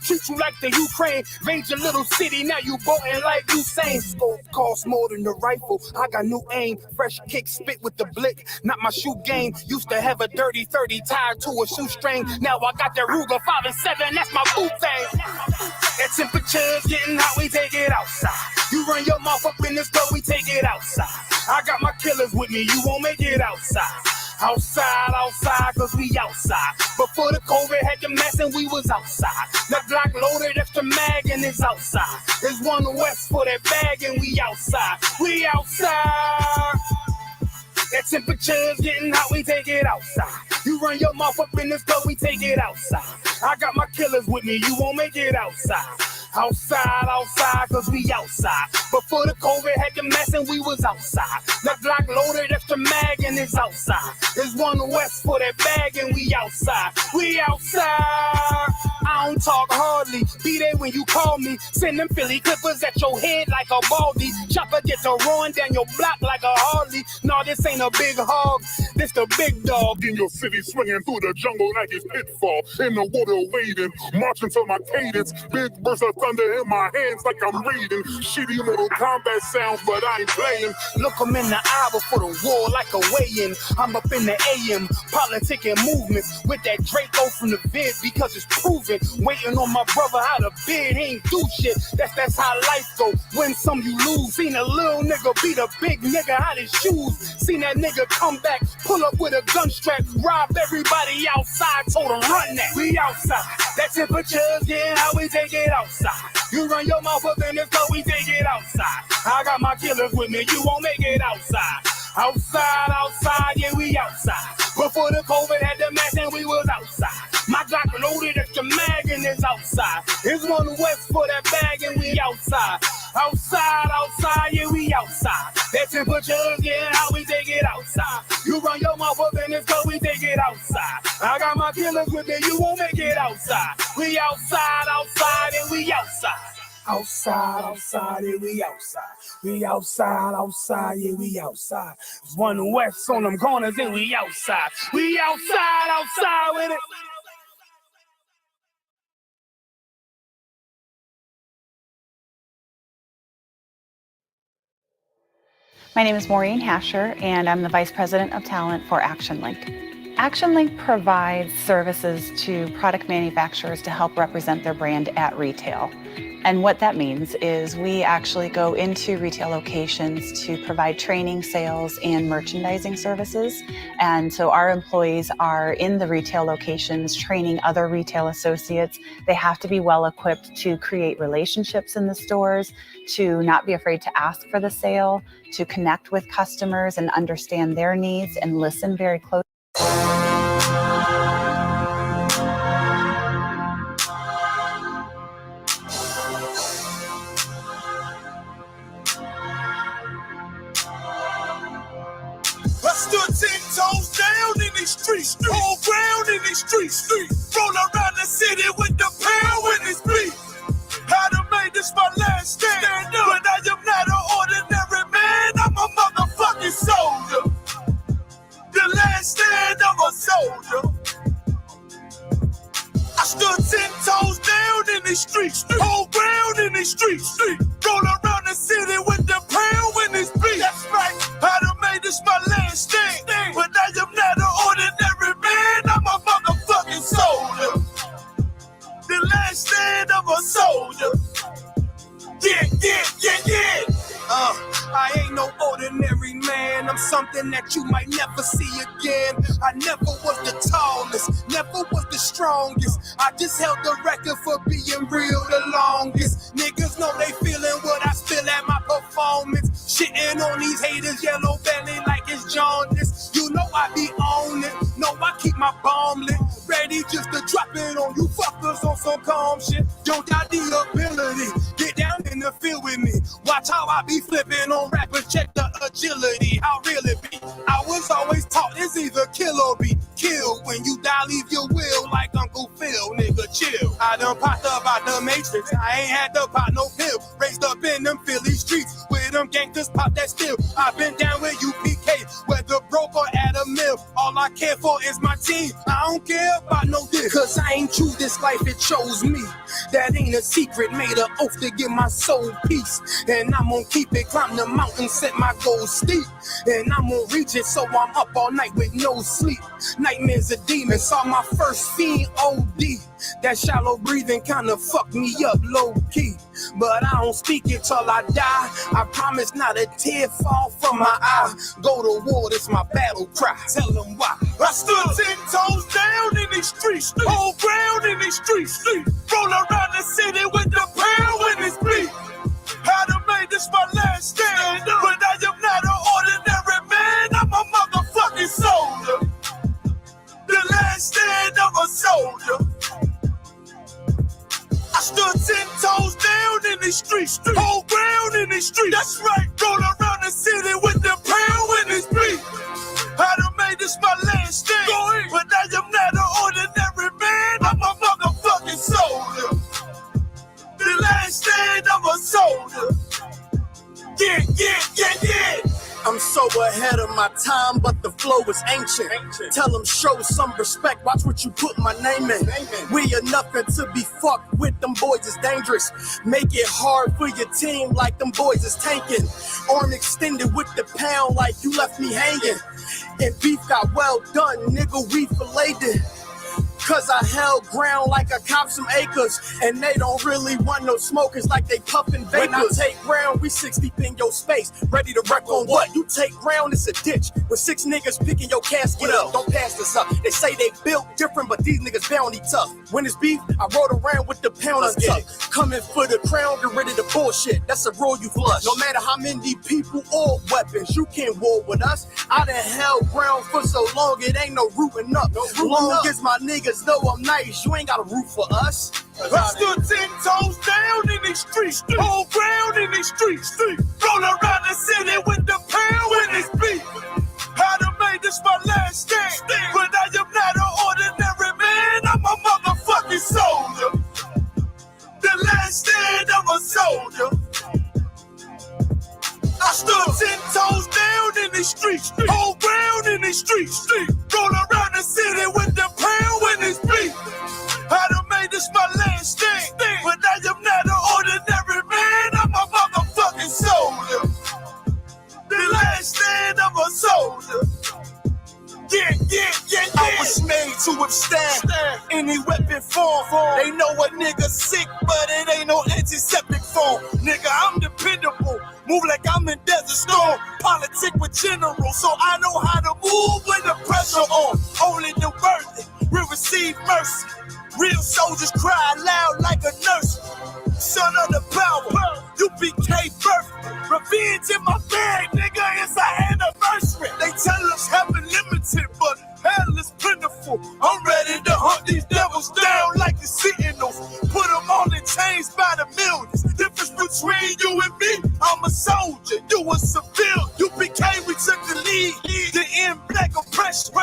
Treat you like the Ukraine, raid your little city, now you boating like Usain. Scope costs more than the rifle, I got new aim, fresh kick, spit with the blick, not my shoe game. Used to have a dirty 30 tied to a shoestring, now I got that Ruger 5 and 7, that's my boot thing. That temperature's getting hot, we take it outside. You run your mouth up in the store, we take it outside. I got my killers with me, you won't make it outside. Outside, cause we outside. Before the COVID had the mess and we was outside. The Glock loaded, extra mag and it's outside. There's one west for that bag and we outside. We outside. That temperature's getting hot, we take it outside. You run your mouth up in the store, we take it outside. I got my killers with me, you won't make it outside. Outside, cause we outside. Before the COVID had the mess and we was outside. The Glock loaded, extra mag and it's outside. There's one west for that bag and we outside. We outside. I don't talk hardly, be there when you call me. Send them Philly clippers at your head like a baldy. Chopper gets a run down your block like a Harley. No, this ain't a big hog, this the big dog. In your city, swinging through the jungle like it's pitfall. In the water wading, marching to my cadence. Big burst of thunder in my hands like I'm reading. Shitty little combat sounds, but I ain't playing. Look 'em in the eye before the war like a weigh-in. I'm up in the AM, politicking movements with that Draco from the vid because it's proven. Waiting on my brother how to bid, he ain't do shit. That's how life go. Win some, you lose. Seen a little nigga beat a big nigga out his shoes. Seen that nigga come back, pull up with a gun strap, rob everybody outside, told him run that. We outside. That temperature's getting how we take it outside. You run your mouth up in the store, we take it outside. I got my killers with me, you won't make it outside. Outside, yeah, we outside. Before the COVID had the mask and we was outside. My Glock loaded, extra mag and it's outside. It's one west for that bag and we outside. Outside, yeah, we outside. That temperature's getting how we take it outside. You run your mouth up in this car, we take it outside. I got my killers with me, you won't make it outside. We outside, and we outside. Outside, yeah, we outside. We outside, yeah, we outside. There's one west on them corners and we outside. We outside with it. My name is Maureen Hasher, and I'm the Vice President of Talent for ActionLink. ActionLink provides services to product manufacturers to help represent their brand at retail. And what that means is we actually go into retail locations to provide training, sales, and merchandising services. And so our employees are in the retail locations training other retail associates. They have to be well equipped to create relationships in the stores, to not be afraid to ask for the sale, to connect with customers and understand their needs and listen very closely. I stood 10 toes down in these streets, whole ground in these streets. Roll around the city with the pound in his beat. How to make this my last stand up, but I am not an ordinary man. I'm a motherfucking soldier. The last stand of a soldier. I stood 10 toes down in these streets, whole ground in these streets. Roll around the city with the pound in his beat. That's right. How to make this my last stand, but I am not an ordinary man. I'm a motherfucking soldier. The last stand of a soldier. Yeah. I ain't no ordinary man. I'm something that you might never see again. I never was the tallest, never was the strongest. I just held the record for being real the longest. Niggas know they feeling what I spill at my performance. Shitting on these haters, yellow belly like it's jaundice. You know I be on it. No, I keep my bomb lit. Ready just to drop it on you fuckers on some calm shit. Don't doubt the ability. Get down in the field with me. Watch how I be flipping on rappers. Check the agility. How real it be. I was always taught it's either kill or be killed. When you die, leave your will like Uncle Phil. Nigga, chill. I done popped up out the Matrix. I ain't had to pop no pill. Raised up in them Philly streets. With them gangsters pop that still. I've been down with UPK. Whether broke or at a mill. All I care for is my team. I don't care about no dick, cause I ain't choose this life, it chose me. That ain't a secret, made an oath to give my soul peace. And I'm gonna keep it, climb the mountain, set my goals steep. And I'm gonna reach it, so I'm up all night with no sleep. Nightmares of demons, saw my first fiend OD. That shallow breathing kinda fucked me up low key. But I don't speak it till I die. I promise not a tear fall from my eye. Go to war, this my battle cry. Tell them why. I stood 10 toes down in these streets, hold ground in these streets, roll around the city with the pound when it's bleak. I'd have made this my last stand, but I am not an ordinary man. I'm a motherfucking soldier. The last stand of a soldier. I stood 10 toes down in these streets, hold ground in these streets. That's right, roll around the city with the pound when it's bleak. I'd have made this my last stand, but I am not an ordinary man. I'm a motherfucking soldier. The last stand of a soldier. Yeah. I'm so ahead of my time, but the flow is ancient. Tell them show some respect, watch what you put my name in. We are nothing to be fucked with, them boys is dangerous. Make it hard for your team like them boys is tanking. Arm extended with the pound like you left me hanging. And beef got well done, nigga, we filleted it. Cause I held ground like I copped some acres. And they don't really want no smokers like they puffin' vapors. When I take ground, we 6 deep in your space. Ready to wreck on what? You take ground, it's a ditch. With 6 niggas picking your casket up. Don't pass this up. They say they built different, but these niggas bounty tough. When it's beef, I rode around with the pound untucked. Coming for the crown, get rid of the bullshit. That's a rule you flush. No matter how many people or weapons, you can't war with us. I done held ground for so long, it ain't no rooting up. Long as my niggas know I'm nice, you ain't got a root for us. I stood 10 toes down in these streets, hold ground in these streets, roll around the city with the pound when it's beat. I'd have made this my last stand, but I am not an ordinary man. I'm a motherfucking soldier. The last stand of a soldier. I stood 10 toes down in these streets, hold ground in these streets, roll around the city with the pound when it's beat. I'd have made this my last stand, but I am not an ordinary man. I'm a motherfucking soldier. The last stand of a soldier. Yeah. I was made to withstand any weapon form. They know a nigga sick, but it ain't no antiseptic form. Nigga, I'm dependable. Move like I'm in Desert Storm. Politic with generals, so I know how to move when the pressure on. Only the worthy will receive mercy. Real soldiers cry loud like a nurse. Son of the power, you became birth. Revenge in my bag, nigga, it's an anniversary. They tell us heaven limited, but hell is plentiful. I'm ready to hunt these devils down like the Sentinels. Put them all in chains by the millions. Difference between you and me, I'm a soldier, you a civilian. You became, we took the lead to end black oppression.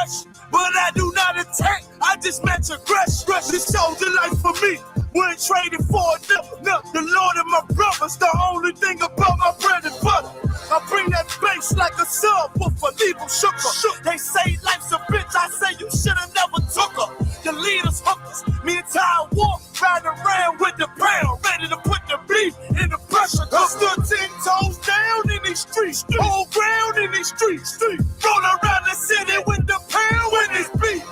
But I do not attack, I just match aggression. This soldier life for me, wouldn't trade it for another. The Lord and my brothers, the only thing about my bread and butter. I bring that bass like a subwoofer, leave them shook. They say life's a bitch, I say you should've never took her. The leaders hookers, me and Ty Walk, ride around with the pound, ready to put the beef in the pressure. I stood 10 toes down in these streets, hold ground in these streets, roll around the city with the pound when it's beef.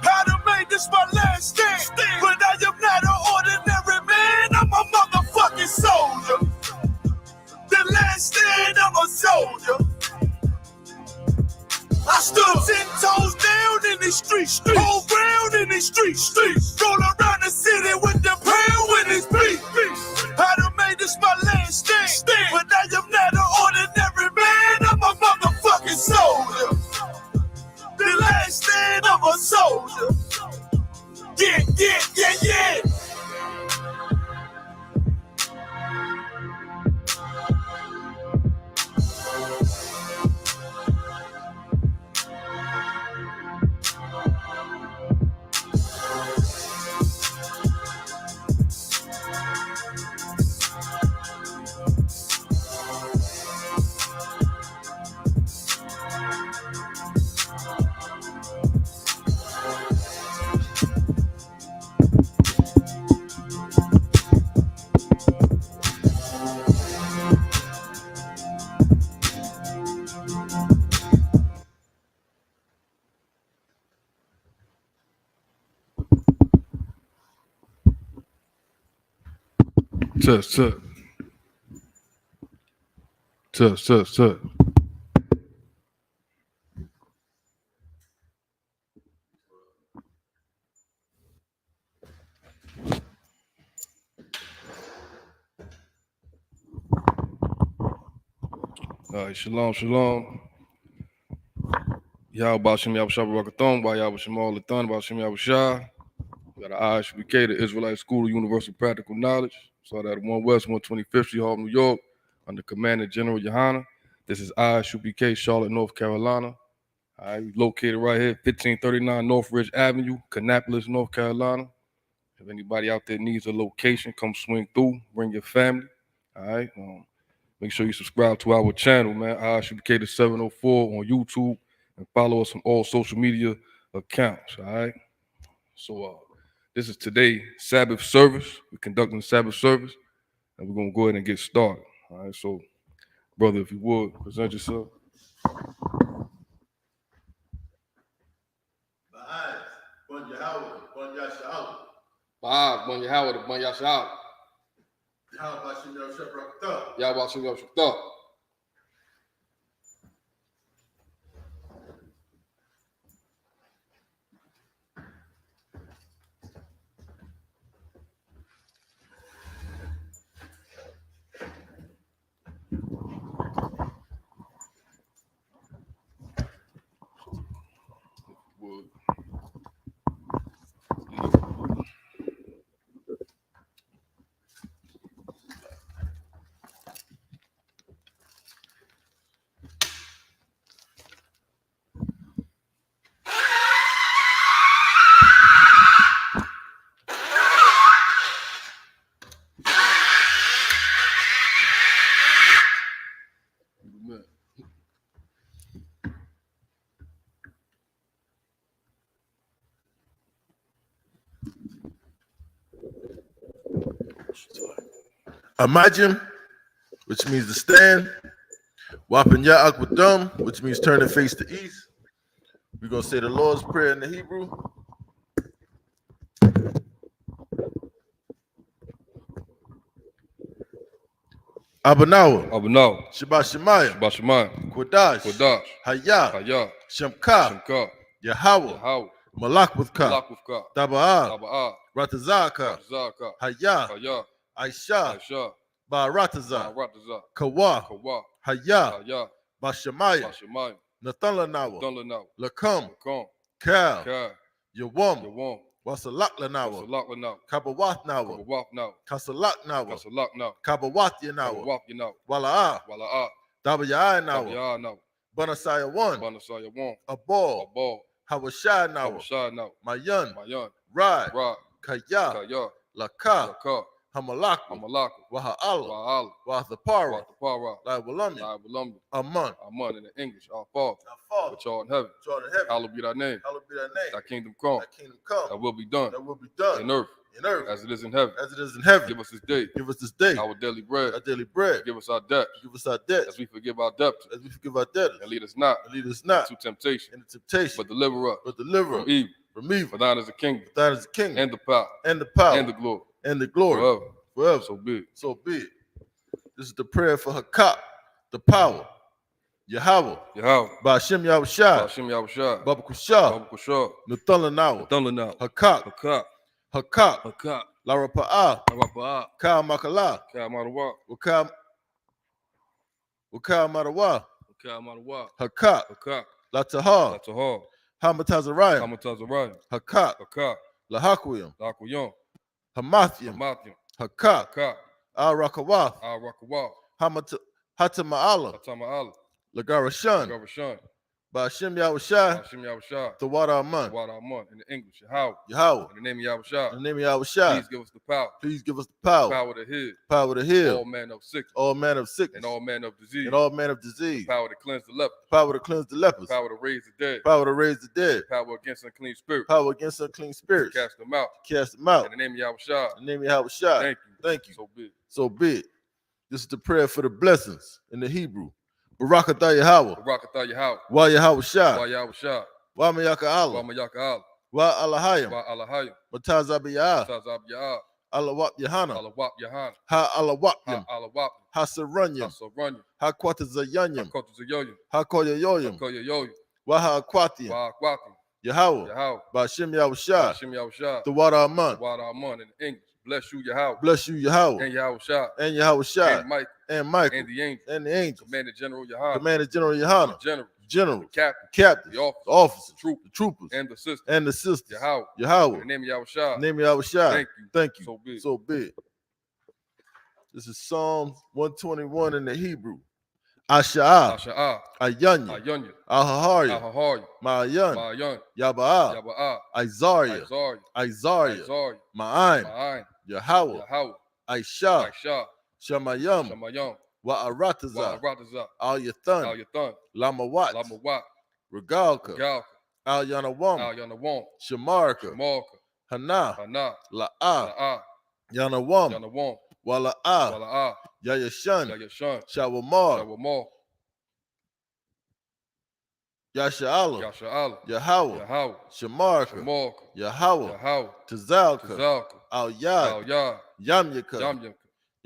I'd have made this my last stand, but I am not an ordinary man. I'm a motherfucking soldier. The last stand of a soldier. I stood 10 toes down in these streets, hold ground in these streets, roll around the city with the pound when it's beat. I'd have made this my last stand, but I am not an ordinary man. I'm a motherfucking soldier. Test. All right, shalom. Y'all about Shem Yahushua Barakathon, by Yahweh Shem all the thun, about Shem Yahushua. We got an ISBK, the Israelite School of Universal Practical Knowledge. Started at 1 West, 125th Street, Hall, New York, under Commander General Yohana. This is ISBK, Charlotte, North Carolina. All right, we located right here, 1539 North Ridge Avenue, Kannapolis, North Carolina. If anybody out there needs a location, come swing through, bring your family. All right. Make sure you subscribe to our channel, man. ISBK the 704 on YouTube, and follow us on all social media accounts. All right. So this is today Sabbath service. We're conducting Sabbath service, and we're gonna go ahead and get started. All right. So, brother, if you would present yourself. Bon Yahweh, Bon Yasha'Allah. Bon Yahweh, Bon Yasha'Allah. Yahweh Bashim Yahushua Barakatah. Yahweh Bashim Yahushua. Imagine, which means to stand. Wapin Ya Akwadum, which means turn and face to east. We're going to say the Lord's Prayer in the Hebrew. Abanawa, Shabbat Shemayim, Kodash, Hayah, Shemka, Yahweh, Malak with Ka, Taba'ah, Ratazaka, Hayah, Aisha, Barataza, Kawa, Hayah, Bashamaya, Nathalanawa, Lakam, Kal, Yawam, Wasalak Kabawath Nawa, Kasalak Nawa, Kabawat Yanawa, Wala'a, Dabayai Nawa, Banasaya 1, Abal, Hawashai Nawa, Mayan, Rad, Kaya, Laka, Hamalak, Waha'ala, Wathapara, Laiwalumya, Aman, in the English, our Father, which art in heaven, hallowed be thy name. Thy kingdom come, thy will be done, in earth, as it is in heaven. Give us this day, our daily bread. Give us our debts, as we forgive our debtors. And lead us not into temptation, but deliver us from evil. For thine is the kingdom, and the power, and the glory, forever. So be it. This is the prayer for Hakak, the power. Yahweh, Ba'ashem Yahushua, Baba Kusha, Nathalanawa, Hakak, Larapa'ah, Ka Makala, Wakal Marawa, Hakak, Latahar, Hamatazariah, Hakak, Lahakwiyam, Hamathiam, Hakak, Al-Rakawath, Hatama'ala, Lagarashan, Ba'ashem Yahushua, the water Aman, in the English, Yahweh, in the name of Yahushua, Please give us the power, power to heal, all manner of sickness, and all manner of disease, power to cleanse the lepers, power to raise the dead, power against unclean spirits, cast them out, in the name of Yahushua, Thank you. So be it. This is the prayer for the blessings in the Hebrew. Barakatah Yahweh, Wa Yahushua, Wa Mayaka Allah, Wa Alahayim, Matazabiyah, Alawap Yahana, Alawap Yahana, Ha Alawapyam, Ha Alawap, Ha Saranyam, Saranya, Ha Quatazayanyam, Kotazayoyim, Ha Koyayoyam, Koyayoyim, Waha Aquatiam, Waqatim, Yahweh, Yahweh, Bashim Yahushua, Bashim Yahushua, the water Aman. Wada Aman in English. Bless you, Yahweh. Bless you, Yahweh, And Yahushua, and Yahushua, and Michael, and Michael, and the angel, and the angels, Commander General Yahana, Commander General the Yahana, general, General, the captain, Captain, the officer, the officers, the the troopers, and the sister, and the sisters. Yahweh. Yahweh. In the name of Yahushua. Name of Yahushua. Thank you. Thank you. So big. So big. This is Psalms 121 in the Hebrew. Asha'ah, Asha'ah, Ayanya, Ayanya, Ahaharya, Ahaharya, Ma'ayan, Ma'ayan, Yaba'ah, Yaba'ah, Isaiah, Isaiah, Isaiah, Isaiah, Ma'aim, Ma'ayin, Yahweh, Yahweh, Aisha, Aisha, Shamayam, Shamayam, Wa'arataza, Wa'arataza, Al Yathan, Al-Yathan, Lamawat, Lamawat, Regalka, Galka, Al Yanawam, Al-Yanawam, Shamarka, Shamarka, Hana, Hana, La'ah, La'ah, Yanawam, Yanawam, Wala'ah, Wala'ah, Yayashan, Yayashan, Shawamar, Shawamar, Yasha'ala, Yasha'ala, Yahweh, Yahweh, Shamarka, Shamarka, Yahweh, Yahweh, Tazalka, Tazalka, Al Yad, Al-Yad, Yamyaka, Yamyaka,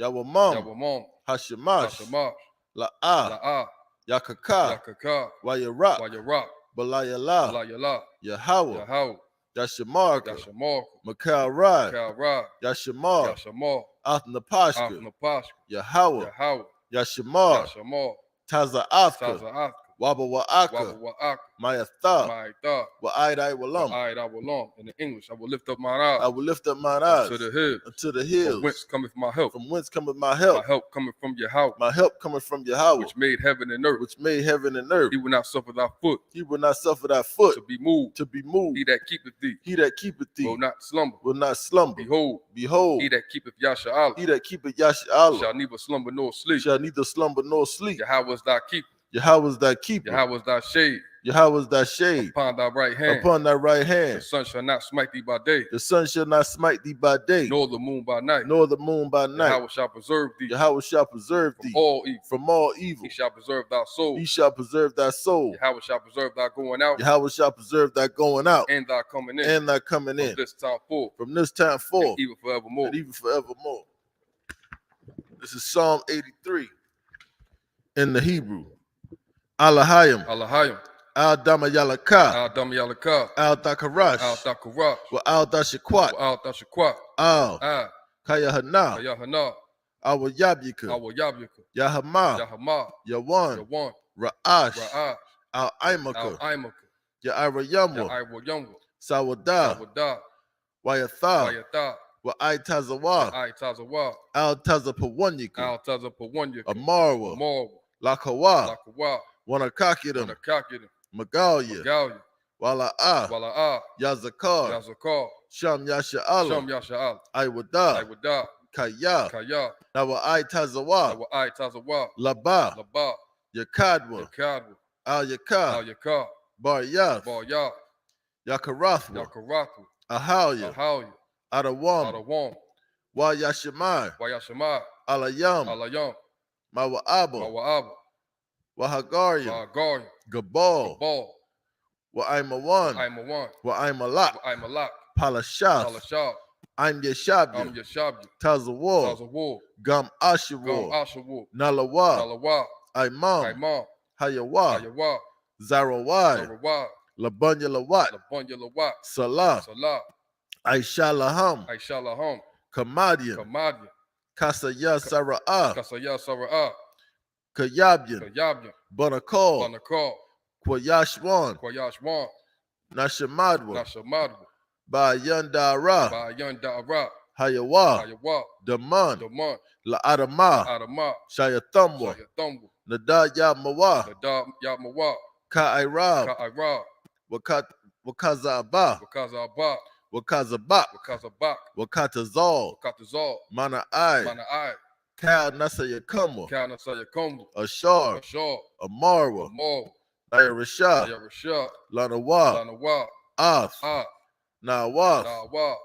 Yawamam, Yawamam, Hashemash, Hashamash, La'ah, La'ah, Yakaka, Yakaka, Wayarak, Wayarak, Balayala, Balayala, Yahweh, Yahweh, Yashamarka, Yashamarka, Makal Rad, Kalrad, Yashamar, Yashamar, Athnapashka, Afnapashka, Yahweh, Yahweh, Yashamar, Yashamar, Taza'afka, Taza'aka, Waba Wa'aka, Wawa'aka, Mayatha, Ma'itha, Wa'idai Walam. Wa'id I will long. In the English, I will lift up mine eyes I will lift up mine eyes to the hills. unto the hills. From whence cometh my help? From whence cometh my My help? help cometh from Yahweh, My help cometh from Yahweh, which made heaven and earth. which made heaven and earth. He will not suffer thy foot He will not suffer thy foot to be moved. to be moved. He that keepeth thee He that keepeth thee will not slumber. will not slumber. Behold, Behold, he that keepeth Yasha'Allah he that keepeth Yasha'Allah shall neither slumber nor sleep. shall neither slumber nor sleep. Yahweh is thy keeper. Yahweh is thy keeper. Yahweh is thy shade Yahweh is thy shade upon thy right hand. upon thy right The hand. sun shall not smite thee by day, The sun shall not smite thee by day, nor the moon by night. nor the moon by night. Yahweh shall preserve thee Yahweh shall preserve from thee all evil. from all evil. He shall preserve thy soul. He shall preserve thy soul. Yahweh shall preserve thy going out Yahweh shall preserve thy going out and thy coming in and thy coming from in this time forth, from this time forth and even forevermore. and even forevermore. This is Psalm 83 in the Hebrew. Alahayim, Alahayim, Al Damayalaka, Al-Dam Yalaka, Al-Dakarash, Al-Dakarash, wa Al-Dashakwat, Al-Dashakwat, Al Ah, Kayahana, Ayahana, Awayabyika, Awayabyaka, Yahama, Yahama, Yawan, Yawan, Ra'ash, Ra'ah, Al-Aimaka, Al-Aimaka, Ya'irayamwa, Ya'irayamwa, Sawada, Sawadah, Wayatha, Wayatah, wa Aitazawa, Aitazawa, Al-Tazapawanyika, Al-Tazapawanyaka, Amarwa, Marwa, Lakawa, Lakawa, Wanakakidam, Wanakakidam, Magalia, Galya, Wala'ah, Wala'ah, Yazakar, Yazakar, Sham Yasha'Allah, Sham Yasha'al, Aiwada, Aiwadah, Kaya, Kaya, Nawa Aitazawa, Aitazawa, Laba, Laba, Yakadwa, Yakadwa, Al-Yaka, Al-Yakar, Bar Yath, Bar-Yah, Yakarathwa, Yakaratu, Ahalya, Ahalya, Adawam, Adawam, Wa Yashimai, Wayashemai, Alayam, Alayam, Mawa'aba, Mawa'aba, Wahagaryam, Wahagari, Gabal, Gabal, Wa Aimawan, Aimawan, Wa Aimalak, Aimalak, Palashath, Palashab, Aim Yashabya, Yashabya, Tazawar, Tazawar, Gam Gum Ashawar, Ashawar, Nalawa, Nalawa, Aimam, Aimam, Hayawa, Ayawa, Zarawai, Sarawai, Labunya Lawat, Labunya Lawat, Salah, Salah, Aisha Laham, Aisha Laham, Kamadian, Kamadian, Kasaya Sara'ah, Kasaya Sara'ah, Kayabyan, Kayabyan, Banakal, Banakal, Kwayashwan, Kwayashwan, Nashamadwa, Nashamadwa, Bayandara, Bayan Da'ara, Hayawa, Ayawa, Daman, Daman, La'adama, Adama, Shayatamwa, Shayatamwa, Nadaya Mawa, Nadab Yamawa, Ka'irab, Ka'ira, Wakazaba, Wakazaba, Wakazabak, Wakazabak, Wakatazal, Wakatazal, Mana'ai, Mana'ai, Kal Nasayakama, Kana Sayakomba, Ashar, Ashar, Amarwa, Amal, Ayarashah, Ayarashah, Lanawa, Lanawa, Af, Ah, Nawaf, Nawa,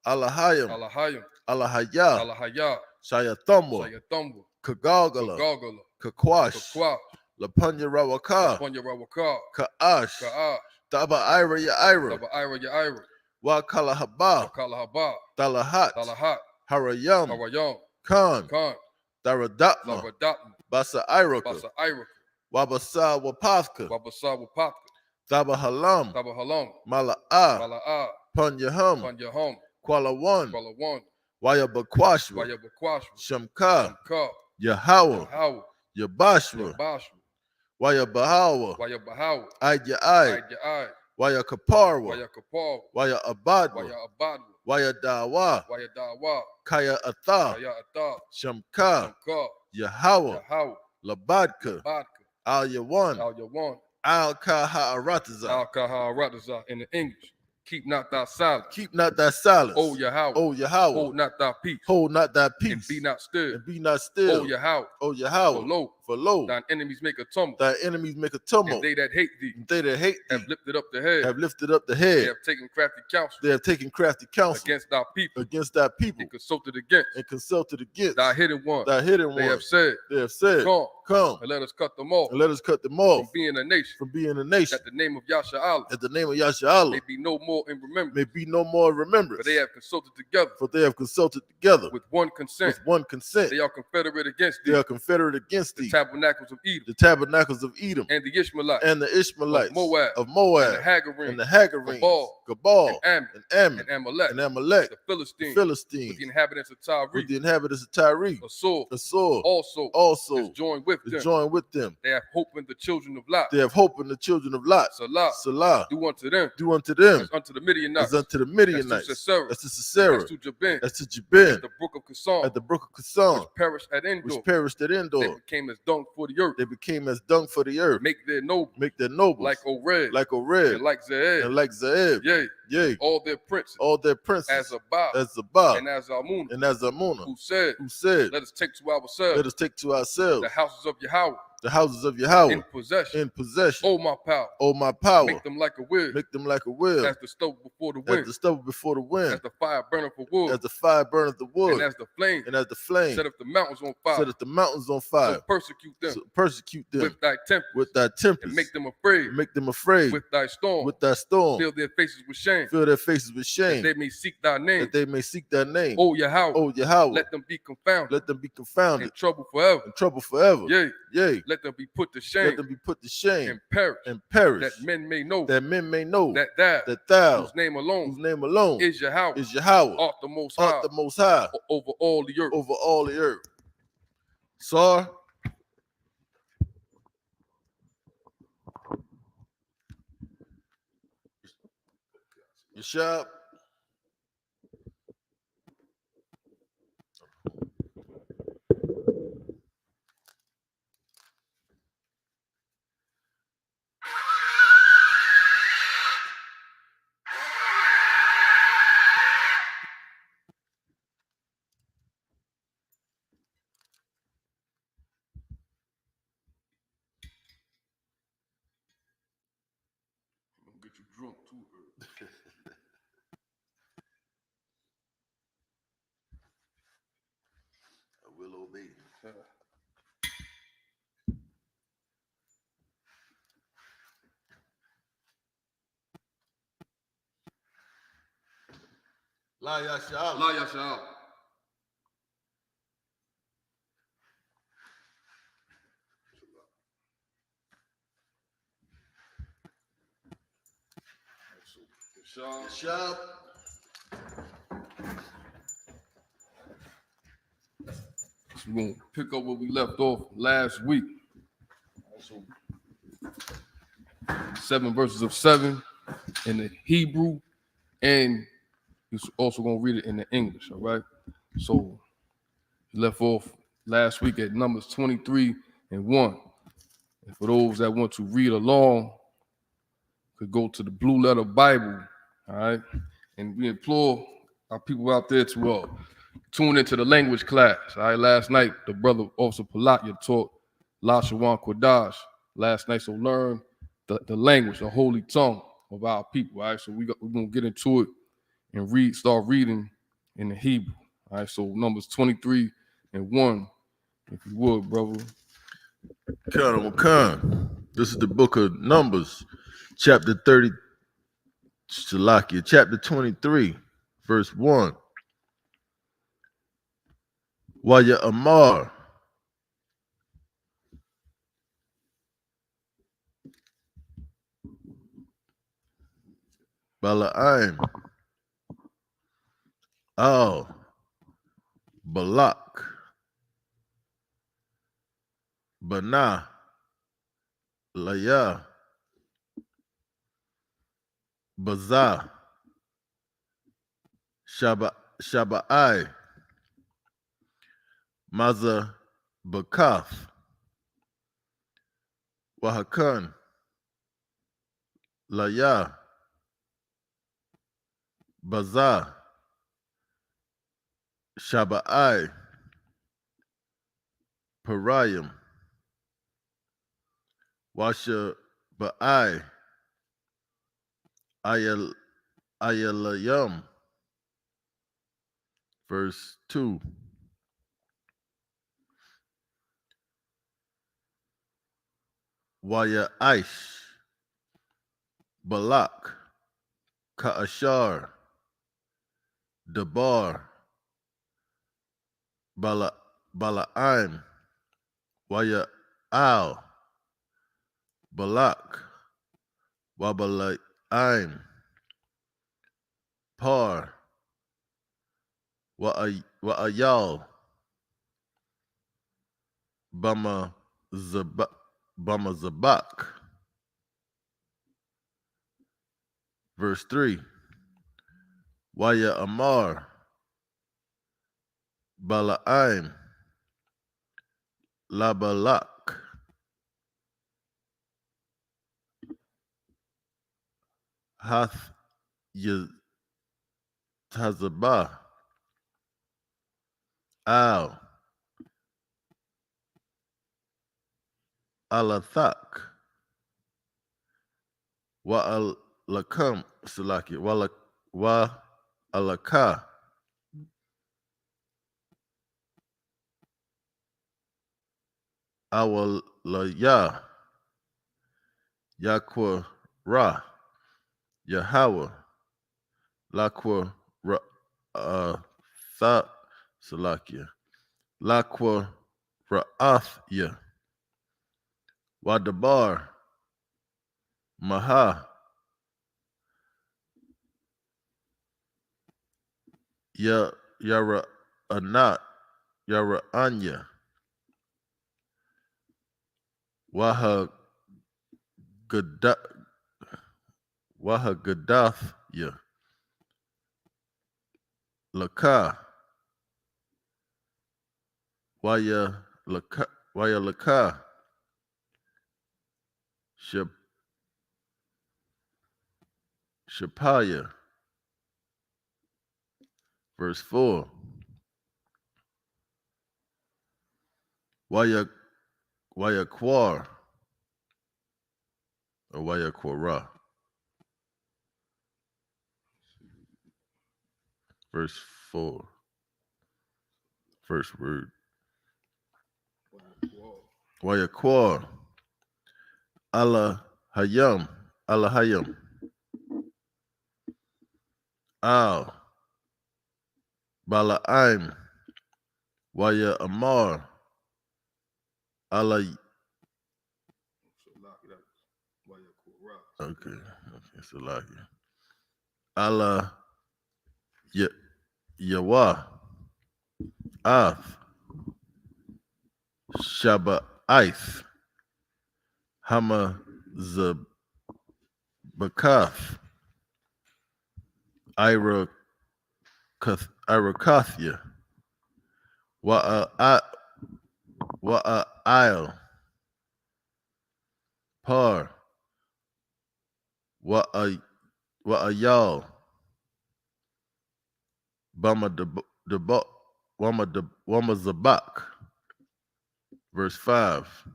Alahayam, Alahayim, Alahaya, Alahaya, Shayatamwa, Sayatumba, Kagagala, Gogala, Kakwash, Kakwa, Lapunya Rawaka, Punya Rawaka, Ka'ash, Ka'ash, Taba Ira Ya Ira, Daba Ira Ya Ira, Wakalahaba, Wakala Haba, Dalahat, Talahat, Harayam, Khan, Daradatma, Basa Iraka, Wabasa Wapaska, Thabahalam, Mala'a, Punyahum, Kuala One, Waya Bakwashwa, Shamka, Yahawa, Yabashwa, Waya Bahawa, Ayya, Waya Kaparwa, Waya Abadwa, Waya Dawa, Kaya Atha, Shamka, Yahawa, Labadka, Al Yawan, Al Kaha in the English. Keep not thy silence. Keep not thy silence. O Yahweh. O Yahweh. Hold not thy peace. Hold not thy peace. And be not still. And be not still. O Yahweh. O Yahweh. For lo, thine enemies make a tumult. Thy enemies make a tumult. And they that hate thee. And they that hate thee. Have lifted up the head. Have lifted up the head. They have taken crafty counsel. They have taken crafty counsel. Against thy people. Against thy people. And consulted against. And consulted against. Thy hidden one. Thy hidden one. They have said. They have said. Come. And let us cut them off. And let us cut them off. From being a nation. From being a nation. That the name of Yasha That the name of Yasha may be no more in remembrance. May be no more in remembrance. For they have consulted together. For they have consulted together. With one consent. With one consent. They are confederate against thee. They are confederate against thee. The tabernacles of Edom. The tabernacles of Edom. And the Ishmaelites. And the Ishmaelites. Of Moab. And the Hagarenes. Gabal. And Ammon. And Amalek. The Philistines. With the inhabitants of Tyre. Assur. Also is joined with them. They have hope in the children of Lot. Salah. Do unto them. As unto the Midianites. As to Sisera. As to Jabin. As the brook of Kison. At the brook of Kison. Which perished at Endor. They became as dung for the earth. Make their nobles. Like Oreb. And like Zeeb. Yea. All their princes. As Zabah. And as Almunah. Who said. Let us take to ourselves. The houses of Yahweh. In possession. Oh my power. Make them like a wheel. As the stove before the wind. As the fire burneth for wood. And as the flame. Set up the mountains on fire. So persecute them. With thy tempest. And make them afraid. With thy storm. Fill their faces with shame. That they may seek thy name. Oh Yahweh. Let them be confounded. In trouble forever. Yea. Let them be put to shame. And perish. That men may know. That thou. Whose name alone. Is Yahweh. Art the most high. Over all the earth. Sir. Yeshab. Get you drunk too early. I will obey. La Yasha'Allah. Shab. So we're going to pick up where we left off last week. So 7 verses of 7 in the Hebrew, and you're also going to read it in the English, all right? So we left off last week at Numbers 23 and 1. And for those that want to read along, could go to the Blue Letter Bible, all right? And we implore our people out there to tune into the language class, all right? Last night, the brother Officer Palatya taught La Shawan Kodash last night, so learn the language, the holy tongue of our people, all right? So we're going to get into it and start reading in the Hebrew, all right? So Numbers 23 and 1, if you would, brother. Khan. This is the book of Numbers, chapter 30, chapter 23, verse 1. Waya Amar. Bala'im. Al. Balak. Bana. Laya. Baza. Shaba'ai. Maza Bakath. Wahakan. Laya. Baza. Shaba'ai. Parayim. Washa Ba'ai. Ayalayam. Verse 2. Waya Aish. Balak. Ka'ashar. Dabar. Bala'im. Waya Al. Balak. Wabala'im. Par. Wa'ayal. Bama Zabak. Verse 3. Waya Amar. Bala'im. Labalak. Hath Yatazabah. Al. Alathak. Wa'alakam. Salaki. Wa'alaka. Awalaya. Yakwa Ra. Yahweh. Lakwa Ra. Salakia. Lakwa Ra'athya. Wadabar. Maha. Yara Anat. Yara Anya. Waha Gadathya. Laka. Waya Laka. Shapaya. Verse 4. Waya Kwar. Or Waya Kwara. Verse 4. First word. Waya Kwar. Allah Hayam. Al. Bala'im. Waya Amar. Allah. Okay. Salaki. Allah Yawa. Ath. Shaba'ith. Hama Zabakath. Irakathya. Wa'a'il. Par. Wa'ayal. Wama Zabak. Verse 5.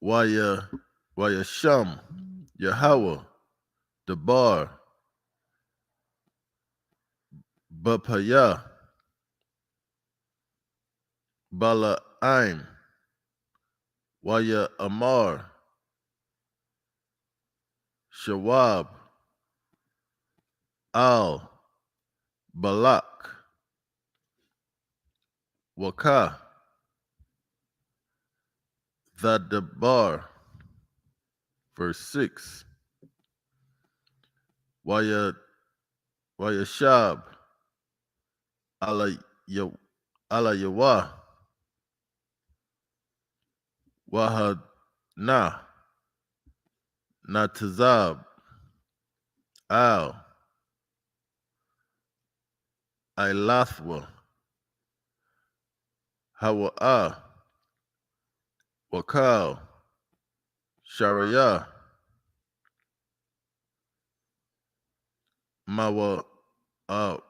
Waya Sham. Yahweh. Dabar. Bapaya. Bala'im. Waya Amar. Shawab. Al. Balak. Waka, Thadabar, verse 6. Wayashab, ala yawa, wahad natazab, al, ilathwa, hawa'a, wakal, sharaya, mawa'ab,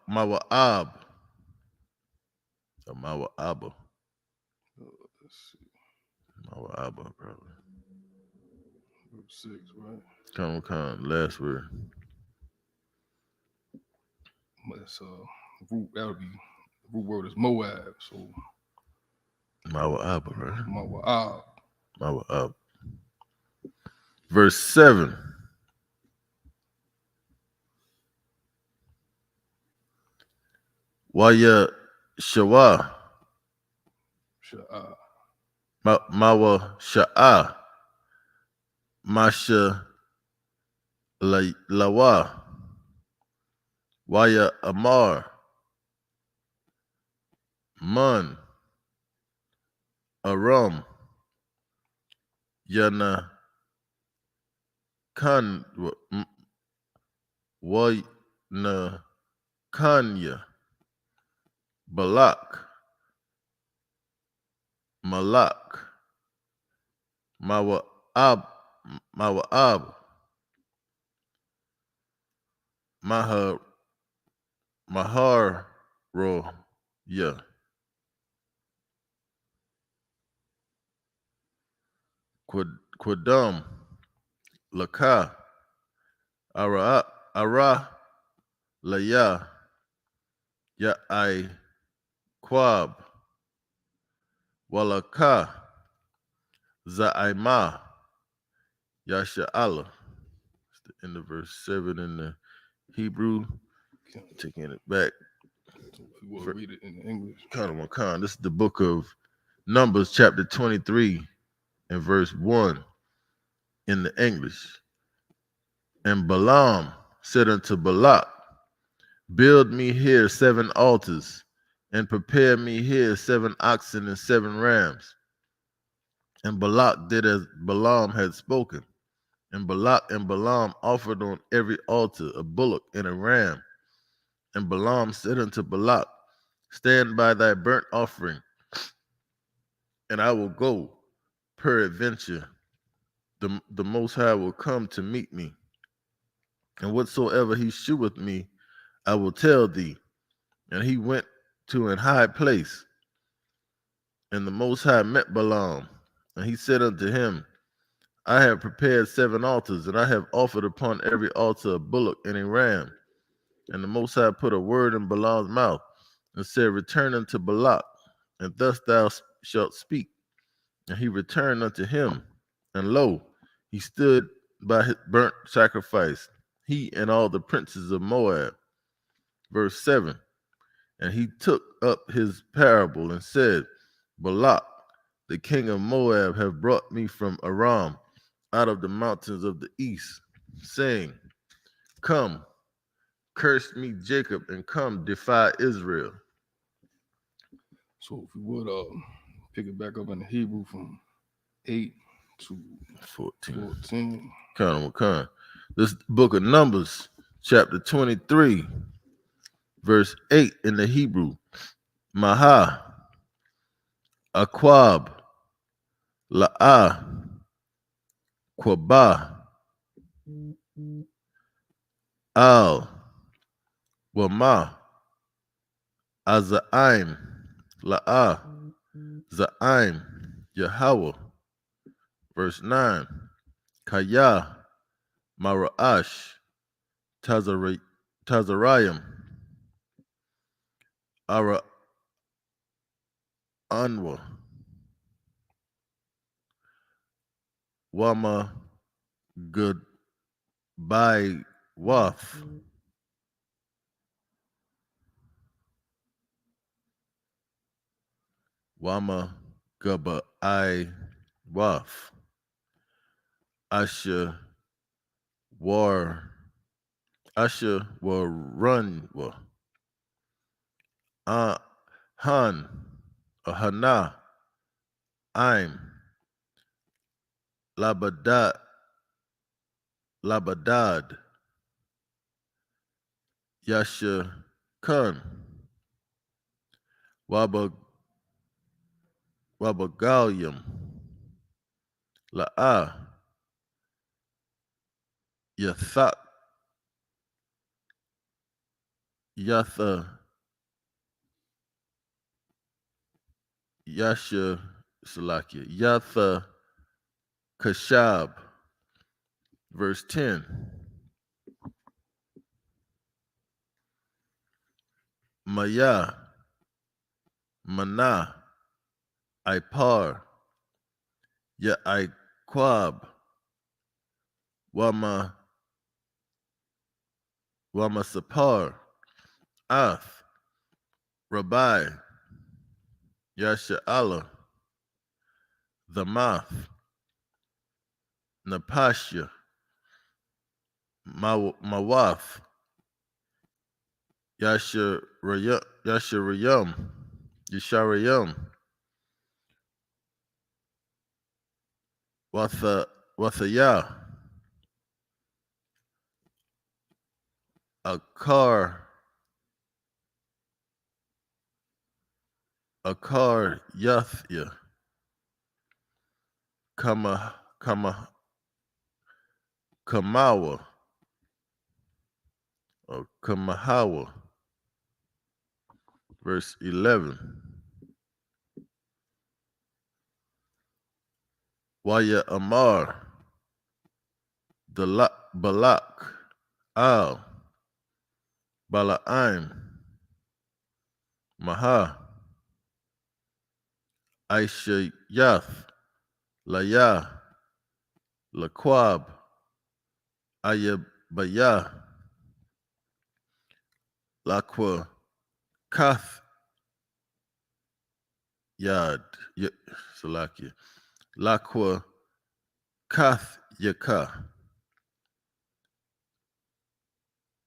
mawa'aba. Let's see. Mawa'aba, probably. Verse 6, right? Come, last word. That's root. That would be the root word is Moab. So Mawa'aba, right? Mawa'ab. Mawa'ab. Verse 7. Waya shawa. Sha'a. Mawa sha'a. Masha lawa. Waya amar. Man. Aram. Yana kan. Wayna kanya. Balak. Malak. Mawa'ab. Mahar ro ya. Quadam laka ara laya ya I quab walaka za'ima yasha'ala. It's the end of verse 7 in the Hebrew. Taking it back. We will read it in English. This is the book of Numbers, chapter 23, and verse 1 in the English. And Balaam said unto Balak, build me here 7 altars, and prepare me here 7 oxen and 7 rams. And Balak did as Balaam had spoken. And Balak and Balaam offered on every altar a bullock and a ram. And Balaam said unto Balak, stand by thy burnt offering, and I will go. Peradventure, the Most High will come to meet me. And whatsoever he sheweth me, I will tell thee. And he went to an high place. And the Most High met Balaam. And he said unto him, I have prepared 7 altars, and I have offered upon every altar a bullock and a ram. And the Most High put a word in Balaam's mouth, and said, return unto Balak, and thus thou shalt speak. And he returned unto him, and lo, he stood by his burnt sacrifice, he and all the princes of Moab. Verse 7. And he took up his parable and said, Balak, the king of Moab, have brought me from Aram, out of the mountains of the east, saying, come, curse me Jacob, and come, defy Israel. So if we would pick it back up in the Hebrew from 8 to 14. This book of Numbers, chapter 23, verse 8 in the Hebrew. Maha, Akwab, La'ah, Quabah, Al, Wama, Azaim, La'ah, Za'im, Yahweh. Verse 9. Kaya, Mara'ash, Tazarayim, Ara Anwa, Wama Goodbye Wath, Wama Gaba I Waf Asha War Asha War Run War Han Hana I'm Labadad Labadad Yasha Kun Wabagalium La'a Yathak Yatha Yasha Salakia Yatha Kashab verse 10 Maya Mana Ipar Ya Iquab Wama Sapar Ath Rabbi Yasha Allah the Math Napasha Mawaf Yasharayam Wathaya Akar Yathya Kamawa or Kamahawa verse 11 Waya Amar Balak Al Bala'im Maha Aisha Yath Laya Laquab Ayabaya Laqua Kath Yad Salakia Laqua Kath Yaka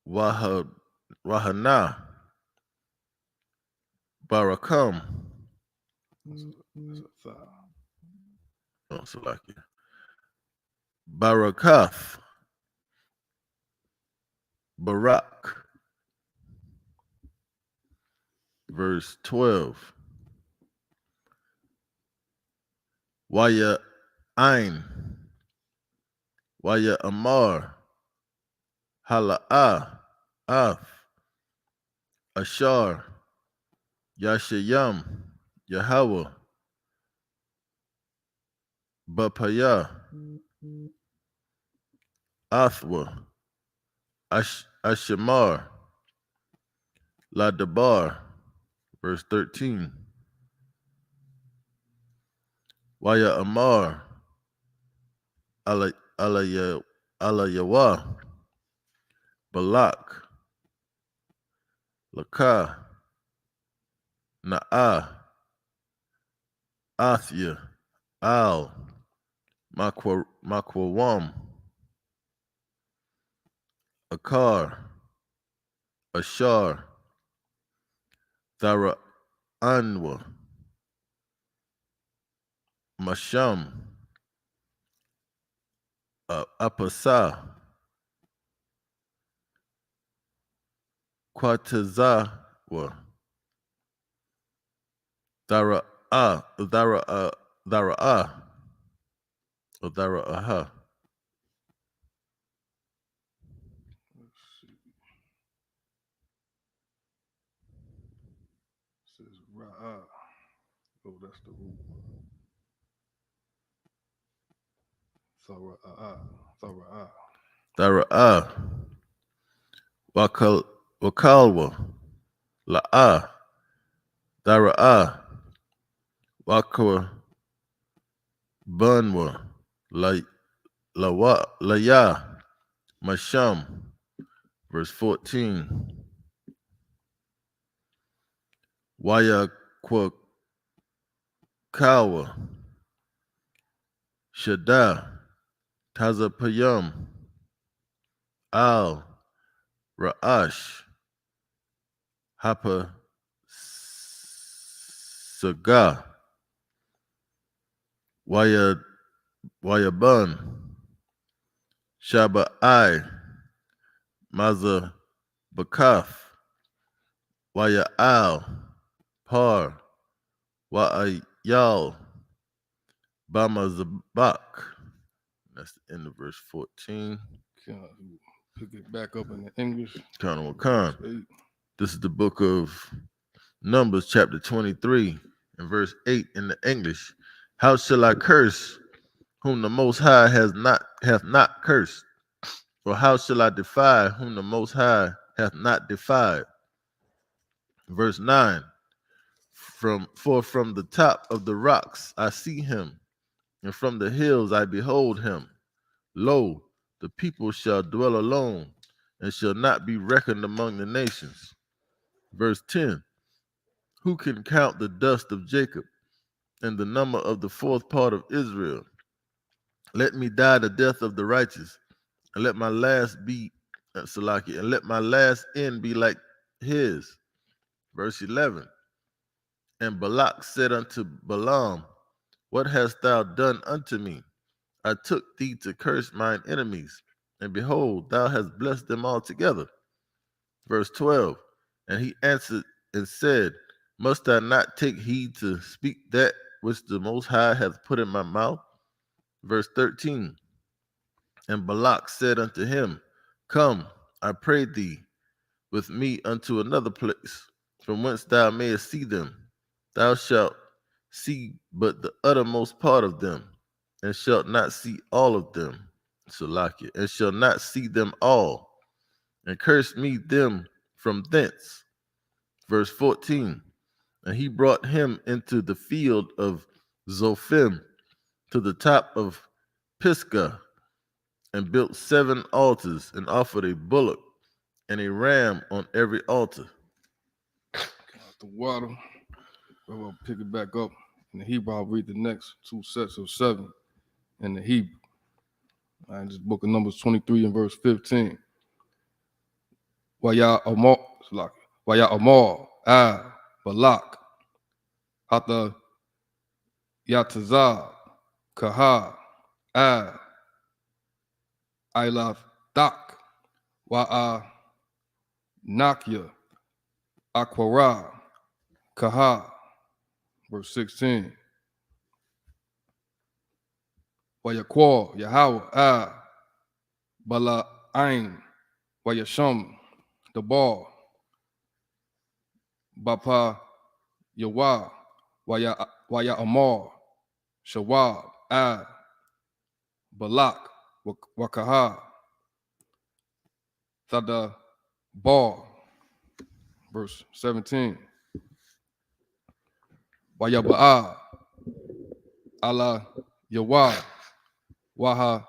Wahana Barakam Salakia Barakath Barak verse 12 Waya Ain Waya Amar Hala'ah Af Ashar Yashayam Yahweh Bapaya Athwa Ashamar Ladabar verse 13 Waya Amar Alayawa Balak Laka Na'ah Athya Al Makwawam Akar Ashar Thara Anwa Masham Apasa Kwatazawa Dhara'ah or Dhara'aha Says Ra'ah. Oh, that's the root. Thara'ah. Dhara'ah Wakalwa La'ah Dhara'ah Wakwa Bunwa Laya Masham verse 14 Waya Kawa, Shada, Tazapayam, Al, Ra'ash, Hapa, Saga, Wayaban, Shaba I, Maza Bakaf, Waya Al, Par, Wa'ayal, Bama Zabak. That's the end of verse 14. Pick it back up in the English. Khan Wakan. This is the book of Numbers, chapter 23, and verse 8 in the English. How shall I curse whom the Most High hath not cursed? Or how shall I defy whom the Most High hath not defied? Verse 9. For from the top of the rocks I see him, and from the hills I behold him. Lo, the people shall dwell alone, and shall not be reckoned among the nations. Verse 10. Who can count the dust of Jacob, and the number of the fourth part of Israel? Let me die the death of the righteous, and let my last be Salaki, and let my last end be like his. Verse 11. And Balak said unto Balaam, what hast thou done unto me? I took thee to curse mine enemies, and behold, thou hast blessed them altogether. Verse 12. And he answered and said, must I not take heed to speak that which the Most High hath put in my mouth? Verse 13. And Balak said unto him, come, I pray thee, with me unto another place, from whence thou mayest see them. Thou shalt see but the uttermost part of them, and shalt not see all of them. Salakia, and shall not see them all, and curse me them from thence. Verse 14. And he brought him into the field of Zophim, to the top of Pisgah, and built 7 altars, and offered a bullock and a ram on every altar. The water. We'll pick it back up. In the Hebrew, I'll read the next 2 sets of 7 in the Hebrew. This book of Numbers 23 and verse 15. Waya Amor, Balak, Hata Yatazar, Kaha, Ilaf Dak, Wa'a Nakia, Aquara, Kaha. Verse 16. Wayakwar, Yahweh, Bala Ain, Wayasham, the ball, Bapa Yawa, Waya Amor, Shawab, Balak, Wakaha, Thada Ball. Verse 17. Wayaba'a, Ala Yawa, Waha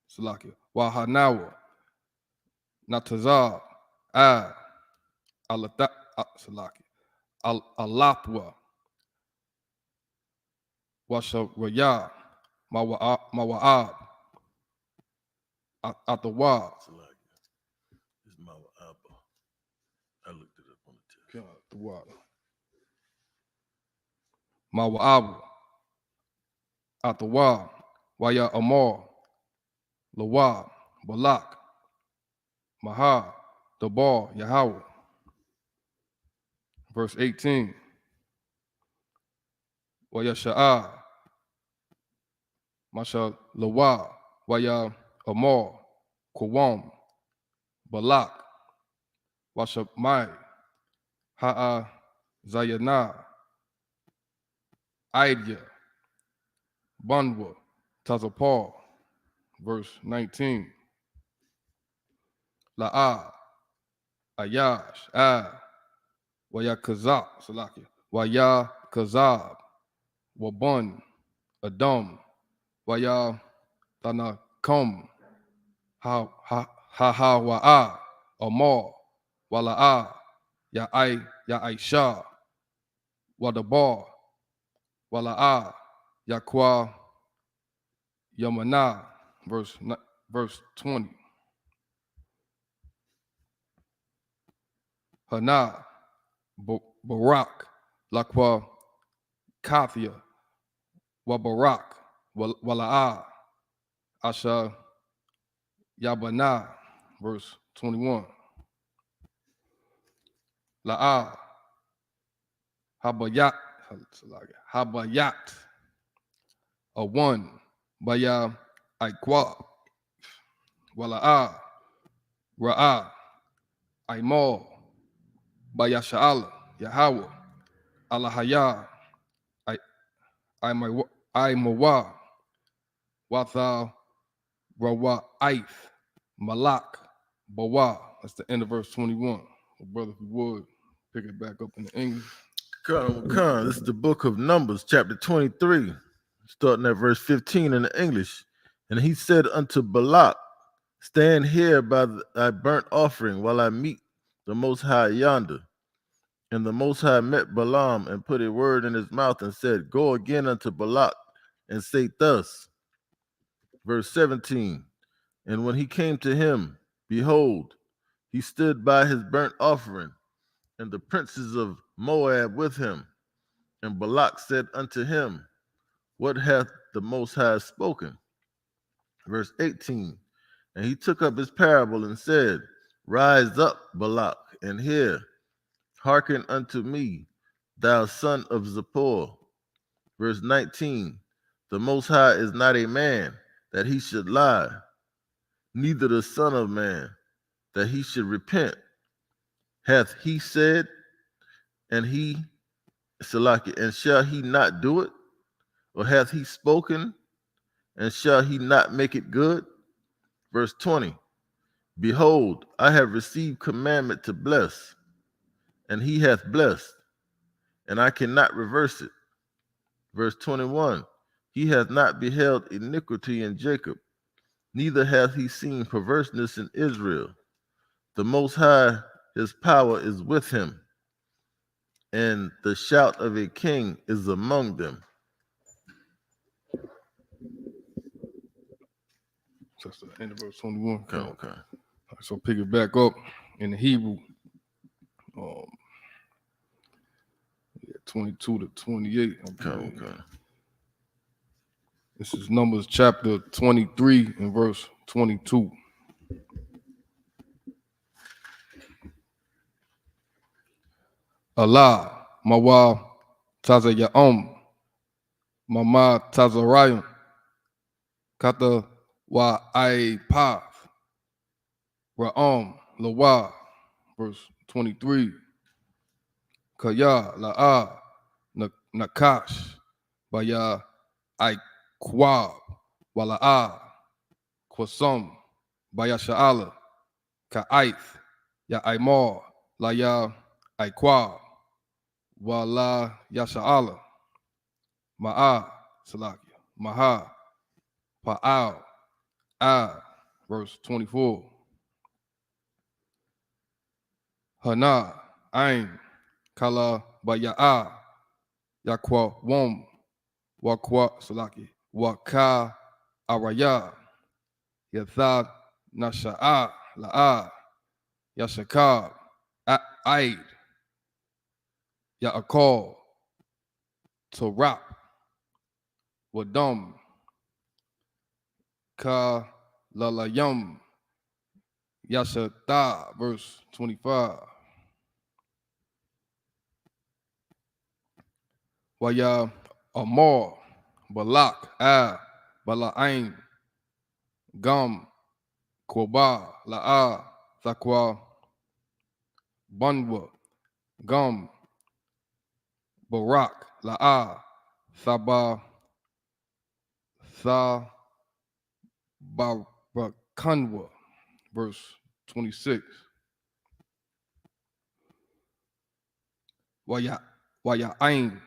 Salaki, Waha Nawa, Natazar, Alata Salaki, Alapwa, Washa Raya, Mawa'ab, Atawab. It's Mawa'ab. I looked it up on the test. The water. Mawa'ab, Atawab, Waya Amor, Lawab, Balak, Maha, the ball, Yahweh. Verse 18. Waya Sha'ah, Masha Lawa, Waya Amor, Kawam, Balak, Washa Mai, Ha'a Zayana, Idea, Banwa, Tazapal. Verse 19. La'a, Ayash, Waya Kazab, Salaki, Waya Kazab, Wabun, Adam, Waya Tana Kum, Ha Wa'a, Amor, Wala'a, Ya Aisha, Wadabar, Wala'a, Yakwa, Yamana, verse 20. Hana, Barak, Lakwa, Kathia, Wa Barak, Wala'a, Asha, Yabana, verse 21. La'a, Habayat, a one, Baya, Aikwa, Wala'a, Ra'a, Aimor, Baya Sha'ala, Yahweh, Alahaya, Aimawa, Watha, Rawa, Aith, Malak, Bawa. That's the end of verse 21. So brother, if you would, pick it back up in the English. Khan, this is the book of Numbers, chapter 23, starting at verse 15 in the English. And he said unto Balak, stand here by thy burnt offering while I meet the Most High yonder. And the Most High met Balaam and put a word in his mouth and said, go again unto Balak and say thus. Verse 17, and when he came to him, behold, he stood by his burnt offering, and the princes of Moab with him. And Balak said unto him, what hath the Most High spoken? Verse 18, and he took up his parable and said, rise up, Balak, and hear. Hearken unto me, thou son of Zippor. Verse 19, the Most High is not a man that he should lie, neither the son of man that he should repent. Hath he said, and he, Salaki, and shall he not do it? Or hath he spoken, and shall he not make it good? Verse 20, behold, I have received commandment to bless, and he hath blessed, and I cannot reverse it. Verse 21, he hath not beheld iniquity in Jacob, neither hath he seen perverseness in Israel. The Most High, his power is with him, and the shout of a king is among them. So that's the end of verse 21. Okay. So pick it back up in the Hebrew. 22 to 28. Okay. This is Numbers chapter 23 and verse 22. Allah, Mawa, Tazaya'am, Mama Tazarayam, Kata wa ai path, Ra'am, Lawa, verse 23. Kaya, La'a, Nakash, Baya, ai Kwab, Wala'a, Kwasam, Baya Sha'ala, Ka'aith, Ya Aimar, La Ya Aikwab, Wala Ya Sha'ala, Ma'a, Salakia, Maha, Pa'al, verse 24. Hana, Ain, Kala, Baya'a, Yakwa, Wom, Wakwa, Salaki, Waka, Araya, Yathad, Nasha'a, La'a, Yashakab, Aid, Ya'akal, Torap, Wadam, Ka, Lalayam, Yashata, verse 25. Waya Amor, Balak, Bala'ain, Gam, Koba, La'a, Thakwa, Banwa, Gam, Barak, La'a, Thaba, Barakanwa, verse 26. Waya Ain,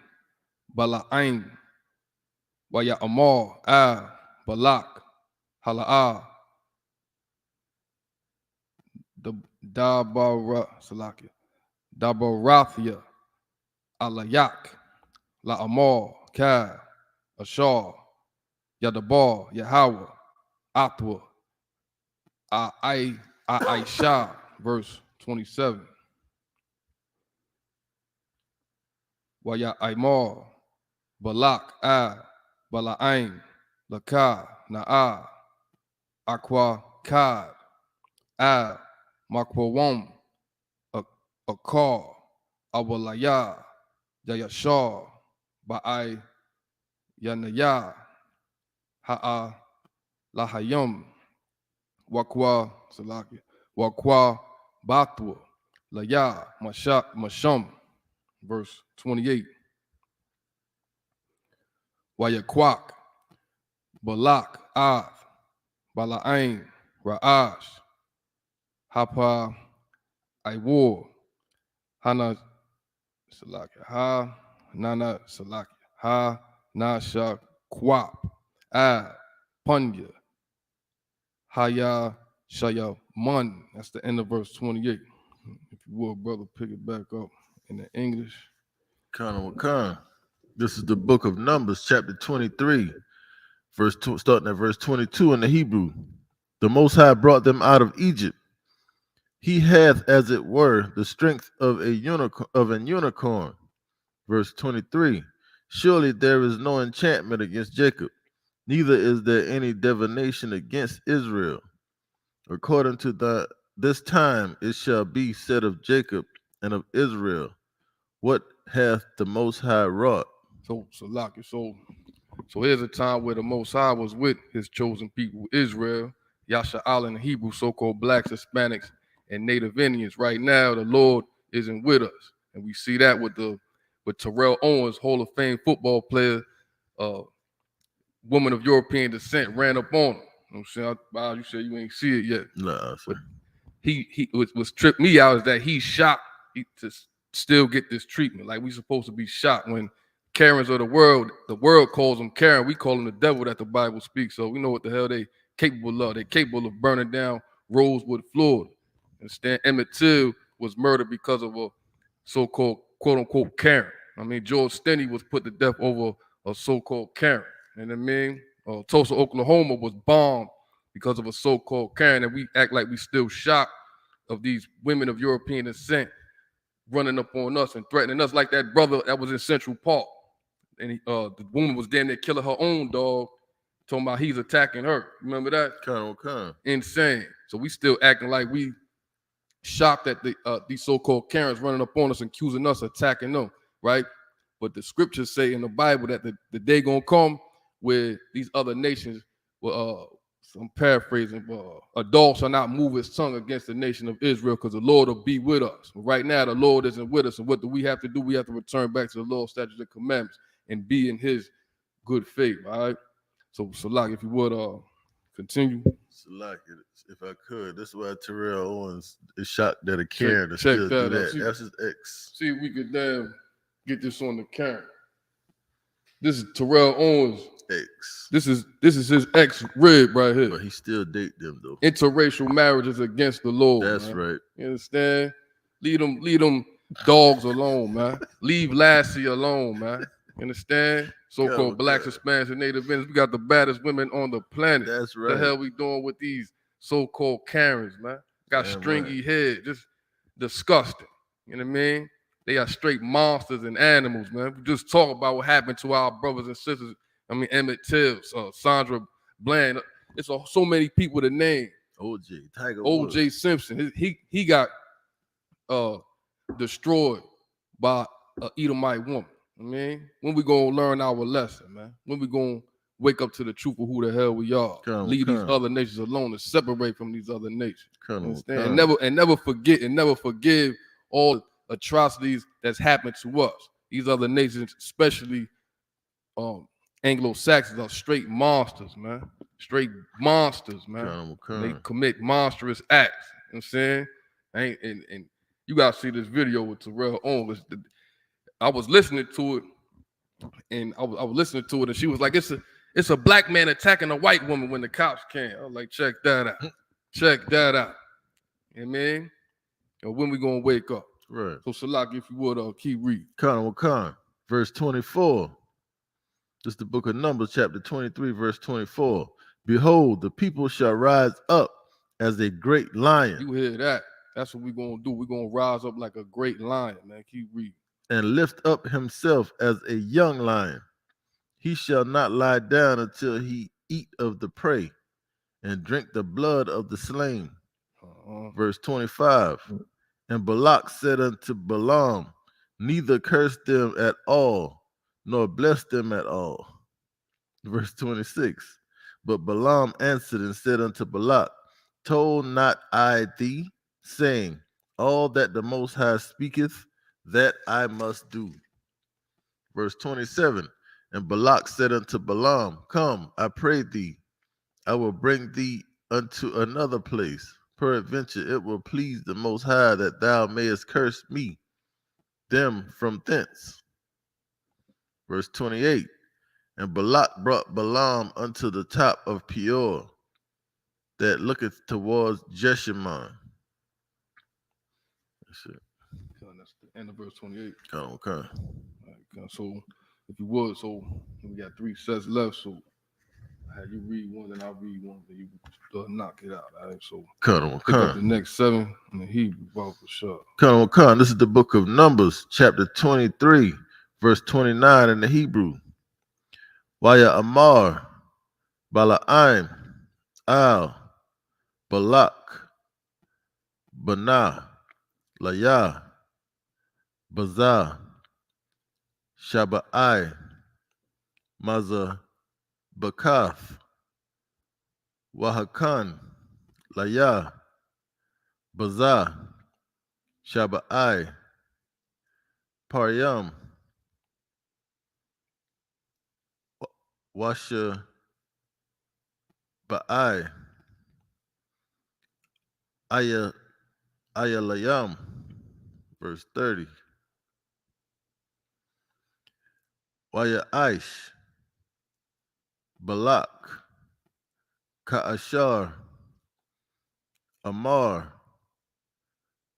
Bala'ain, Waya Amor, Balak, Hala'a, Dabarathia, Alayak, La Amor, Kai, Ashar, Yadabar, Yahweh, Athwa, Aisha, verse 27. Waya Aimar, Balak, Bala'aim, Laka, Na'a, Aqua, Kad, Makwawam, Akar, Awalaya, Yayashar, Ba'ai, Yanaya, Ha'a, Lahayam, Wakwa, Salaki, Wakwa, Batwa, Laya, Masham, verse 28. Wayakwak, Balak, Bala'ain, Ra'ash, Hapa, Iwar, Hana, Salaki, Nana, Salaki, Nasha, Kwap, Punya, Haya, Shaya, Mun. That's the end of verse 28. If you would, brother, pick it back up in the English. Khan. This is the book of Numbers, chapter 23, starting at verse 22 in the Hebrew. The Most High brought them out of Egypt. He hath, as it were, the strength of an unicorn. Verse 23. Surely there is no enchantment against Jacob, neither is there any divination against Israel. According to this time it shall be said of Jacob and of Israel, what hath the Most High wrought? So here's a time where the Most High was with his chosen people, Israel, Yasha'al in the Hebrew, so-called blacks, Hispanics, and Native Indians. Right now, the Lord isn't with us. And we see that with Terrell Owens, Hall of Fame football player, woman of European descent, ran up on him. You know what I'm saying? Bob, you said you ain't see it yet. No, but he was tripped me out is that he's shocked to still get this treatment. Like we supposed to be shocked when Karens of the world calls them Karen. We call them the devil that the Bible speaks. So we know what the hell they capable of. They're capable of burning down Rosewood, Florida. Understand? Emmett Till was murdered because of a so-called quote-unquote Karen. I mean, George Stinney was put to death over a so-called Karen. You know what I mean? Tulsa, Oklahoma was bombed because of a so-called Karen, and we act like we still shocked of these women of European descent running up on us and threatening us, like that brother that was in Central Park. And the woman was damn near killing her own dog, talking about he's attacking her. Remember that? Kind. Insane. So we still acting like we shocked at these so-called Karens running up on us and accusing us of attacking them, right? But the scriptures say in the Bible that the day gonna come where these other nations will, I'm paraphrasing, a dog shall not move his tongue against the nation of Israel, because the Lord will be with us. But right now, the Lord isn't with us. And what do we have to do? We have to return back to the Lord's statutes and commandments and be in his good faith, all right? So Salak, if you would continue. Salak, if I could, this is why Terrell Owens is shocked that a Karen to still do that. That's his ex. See if we could get this on the camera. This is Terrell Owens' ex. This is his ex rib right here. But he still date them though. Interracial marriage is against the Lord. That's man. right. You understand? Leave them dogs alone, man. Leave Lassie alone, man. You understand? So-called blacks, Hispanics, and Native Indians. We got the baddest women on the planet. That's right. What the hell we doing with these so-called Karens, man? Got stringy hair, just disgusting. You know what I mean? They are straight monsters and animals, man. We just talk about what happened to our brothers and sisters. I mean, Emmett Till, Sandra Bland. It's so many people to name. OJ Simpson. He got destroyed by an Edomite woman. I mean, when we gonna learn our lesson, man? When we gonna wake up to the truth of who the hell we are? Leave these other nations alone and separate from these other nations. And never forget and never forgive all atrocities that's happened to us. These other nations, especially Anglo-Saxons, are straight monsters, man. Straight monsters, man. They commit monstrous acts. You know what I'm saying? And you gotta see this video with Terrell Owens. I was listening to it, and I was listening to it, and she was like, "It's a black man attacking a white woman when the cops came." I was like, "Check that out, check that out." You know what I mean? When we gonna wake up? Right. So Salak, if you would, keep reading. Khan, verse 24. This is the book of Numbers, chapter 23, verse 24. Behold, the people shall rise up as a great lion. You hear that? That's what we're going to do. We're going to rise up like a great lion, man. Keep reading. And lift up himself as a young lion. He shall not lie down until he eat of the prey and drink the blood of the slain. Verse 25. And Balak said unto Balaam, neither curse them at all, nor bless them at all. Verse 26. But Balaam answered and said unto Balak, told not I thee, saying, all that the Most High speaketh, that I must do. Verse 27. And Balak said unto Balaam, come, I pray thee, I will bring thee unto another place. Peradventure it will please the Most High that thou mayest curse me, them from thence. Verse 28. And Balak brought Balaam unto the top of Peor, that looketh towards Jeshimon. That's it. That's the end of verse 28. Okay. All right, so if you would, so we got 3 sets left. So I had you read one, then I'll read one, then you knock it out. All right. So pick up the next 7 in the Hebrew, for sure. Come. This is the book of Numbers, chapter 23, verse 29 in the Hebrew. Waya Amar, Balaam, Al, Balak, Bana, Laya, Bazah, Shabai, Maza, Bakath, Wahakan, Laya, Bazah, Shabai, Paryam, Washa, Baai, Ayalayam, verse 30. Waya Aish, Balak, Ka'ashar, Amar,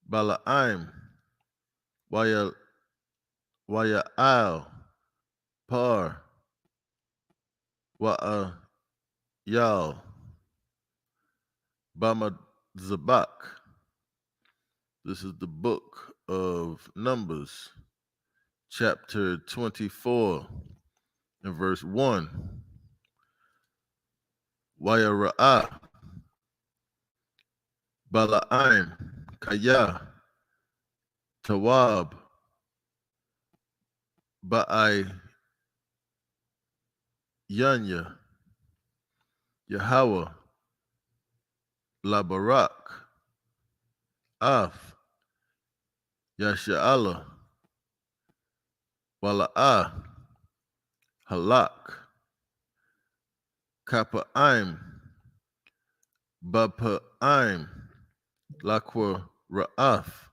Balaam, Waya Al, Par, Wa'a Yal, Bama Zabak. This is the book of Numbers, chapter 24, and verse 1. Waya Ra'ah, Balaam, Kaya, Tawab, Ba'ai, Yanya, Yahweh, Labarak, Af, Yasha'Allah, Wala'ah, Halak, Kapa'im, Bapa'im, Lakwa Ra'af,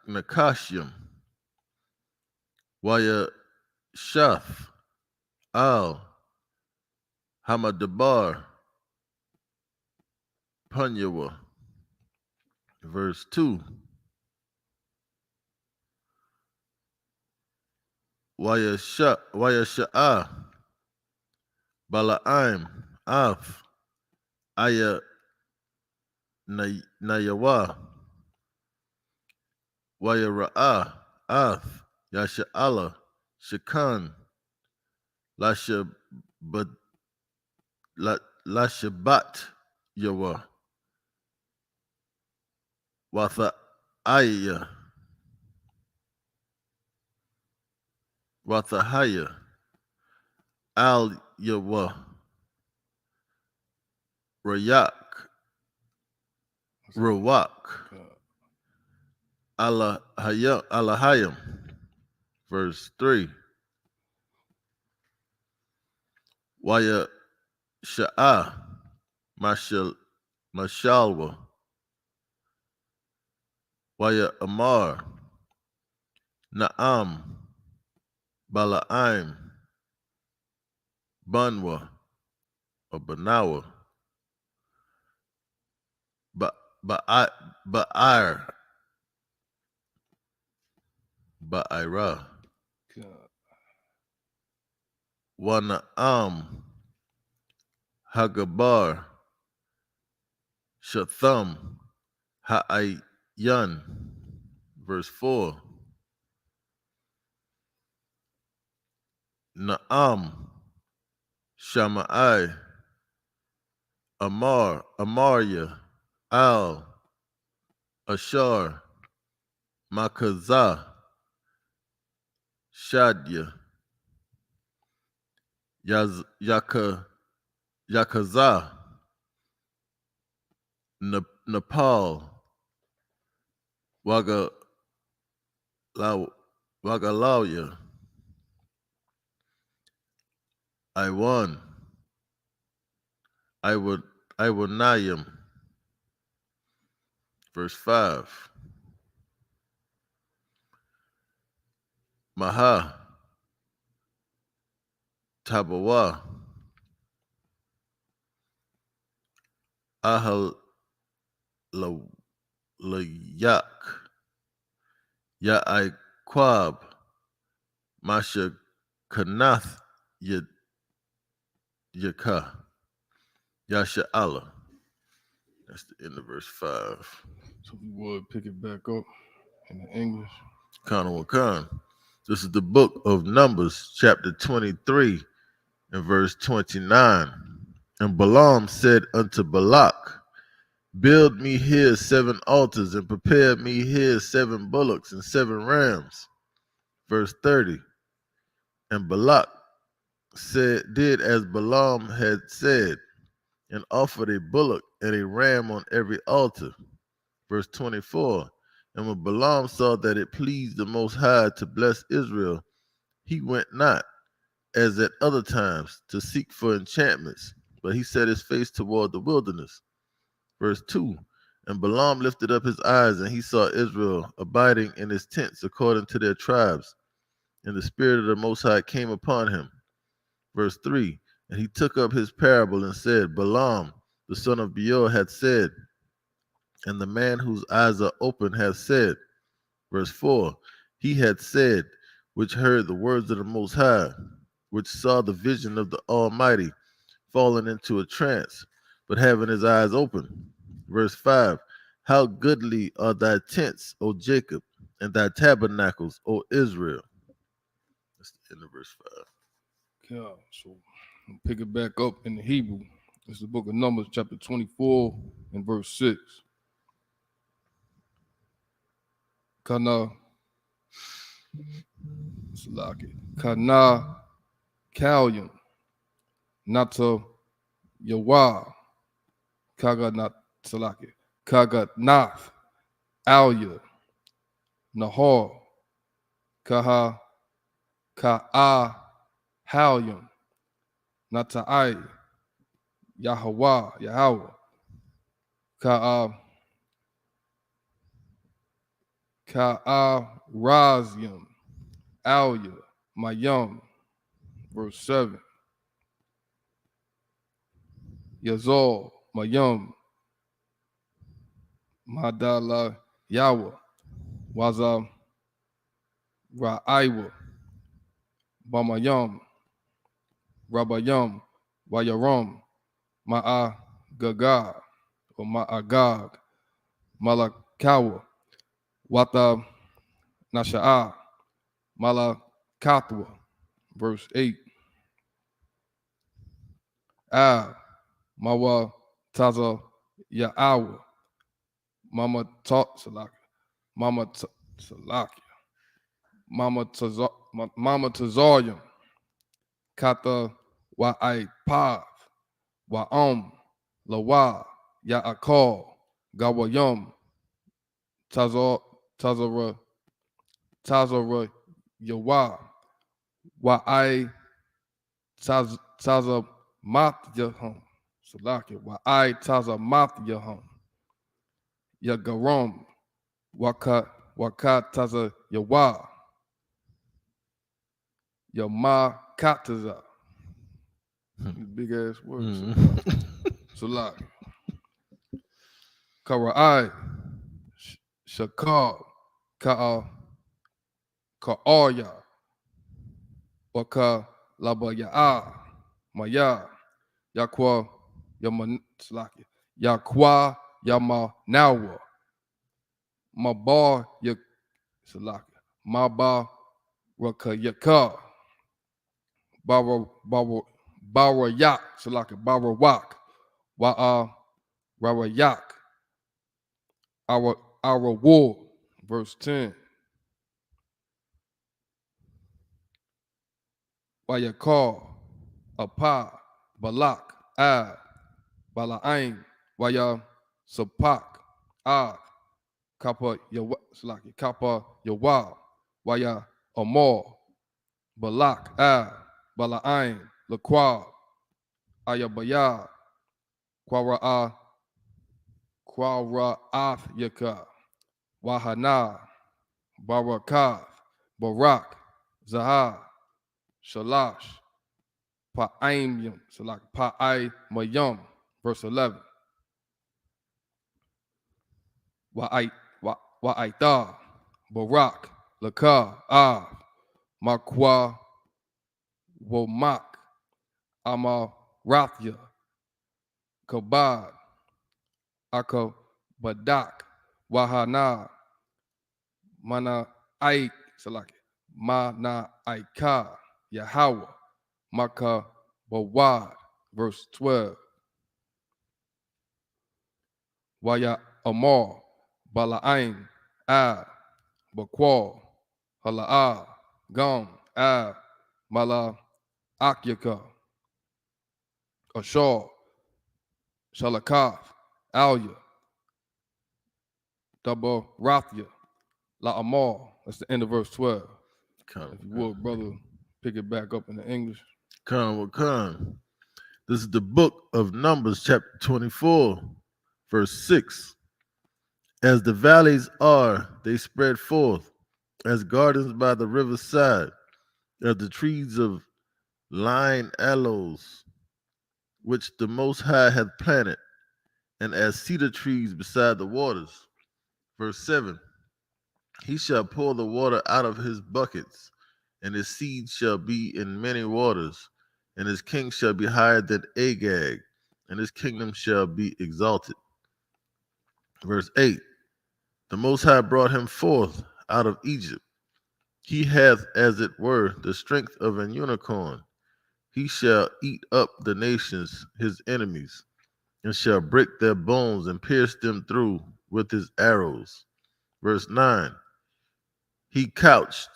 Nakashim, Waya Shaf, Al, Hamadabar, Punyawa. Verse 2. Waya Sha'ah, Balaam, Af, Aya Nayawa, Waya Ra'ah, Af, Yasha'Allah, Shakan, Lashabat Yawa, Watha'aya, Wathahaya, Al Yawa, Rayak, Rawak, Alahayim. Verse 3. Waya Sha'ah, Mashalwa, Waya Amar, Na'am, Balaam, Banwa, or Banawa, Ba'ir, Ba'ira. God. Wa Na'am Hagabar Shatham Ha'ayan. Verse 4. Na'am Shama'ai Amaria Al Ashar Makazah Shadya Yakazah Nepal Wagalauya Iwan Iwanayim. Verse 5. Maha Tabawa Ahal Layak Ya'ai Kwab Masha Kanath Yaka Yasha Allah. That's the end of verse 5. So we would pick it back up in the English. Khan Wakan. This is the book of Numbers, chapter 23, and verse 29. And Balaam said unto Balak, build me here 7 altars, and prepare me here 7 bullocks and 7 rams. Verse 30. And Balak did as Balaam had said, and offered a bullock and a ram on every altar. Verse 24. And when Balaam saw that it pleased the Most High to bless Israel, he went not, as at other times, to seek for enchantments, but he set his face toward the wilderness. Verse 2. And Balaam lifted up his eyes, and he saw Israel abiding in his tents according to their tribes. And the Spirit of the Most High came upon him. Verse 3. And he took up his parable and said, Balaam, the son of Beor, hath said, and the man whose eyes are open hath said. Verse 4. He had said, which heard the words of the Most High, which saw the vision of the Almighty, falling into a trance, but having his eyes open. Verse 5. How goodly are thy tents, O Jacob, and thy tabernacles, O Israel. That's the end of verse 5. Yeah, so we'll pick it back up in the Hebrew. It's the book of Numbers, chapter 24, and verse 6. Kana Kalyum Nata Yawa Kaga Nat Salaki Kaga Nath Alya Nahor Kaha Ka'a Halyum Nata'ai Yahweh Ka'arazyum Alya Mayum. Verse 7. Yazor Mayum Madala Yawa Waza Ra'aiwa Bamayum Rabayum Wayarum Ma'a Gaga or Ma'agag Malakawa Wata Nasha'a Malakatwa. Verse 8. Mawa Taza Ya'awa Mama Salaki Mama Salaki Mama Tazarium Kata Wa'ai Pav Wa'om Lawa Ya'akal Gawayum Tazara Yawa Wa'ai Taza Matyahum Salaki Wa'ai Taza Matyahum Yagarum Waka Taza Yawa Yama Kataza. Big ass words. Salaki Kara'ai Shakar Ka'a Ka'aya, Waka Laba Ya'a, Maya, Yakwa Yamanslaki, Yakwa Yama Nawa, Mabar Yak Salaki, Maba Raka Yaka, Bara Yak Salaki, Bara Wak, Wa'a Rara Yak, our war, verse 10. Wayakar, Apa, Balak, Ad, Bala'ain, Waya, Sapak, Ad, Kappa Slaki, Kappa Yawa, Waya, Amor, Balak, Ad, Bala'ain, Laqua, Ayabaya, Quara'ath Yaka, Wahana, Barakath, Barak, Zahar, Shalash, Pa'aim, Salak, Pa'ai Mayum, verse 11. Wa'aita, Barak, Laka, Makwa, Womak, Amarathya, Kabad, Akabadak, Wahana, Mana Aik, Salaki, Mana Aika, Yahweh, Maka Bawad, verse 12. Waya Amor, Bala'ain, Ad, Baqual, Hala'ah, Gum, Ad, Mala Akyaka, Ashar, Shalakath, Alya, Double Rathia, La Amor. That's the end of verse 12. If you would, brother, pick it back up in the English. Come. This is the book of Numbers, chapter 24, verse 6. As the valleys are, they spread forth, as gardens by the river's side, as the trees of line aloes, which the Most High hath planted, and as cedar trees beside the waters. Verse 7. He shall pour the water out of his buckets, and his seed shall be in many waters, and his king shall be higher than Agag, and his kingdom shall be exalted. Verse 8. The Most High brought him forth out of Egypt. He hath, as it were, the strength of an unicorn. He shall eat up the nations, his enemies, and shall break their bones and pierce them through with his arrows. Verse 9. He couched,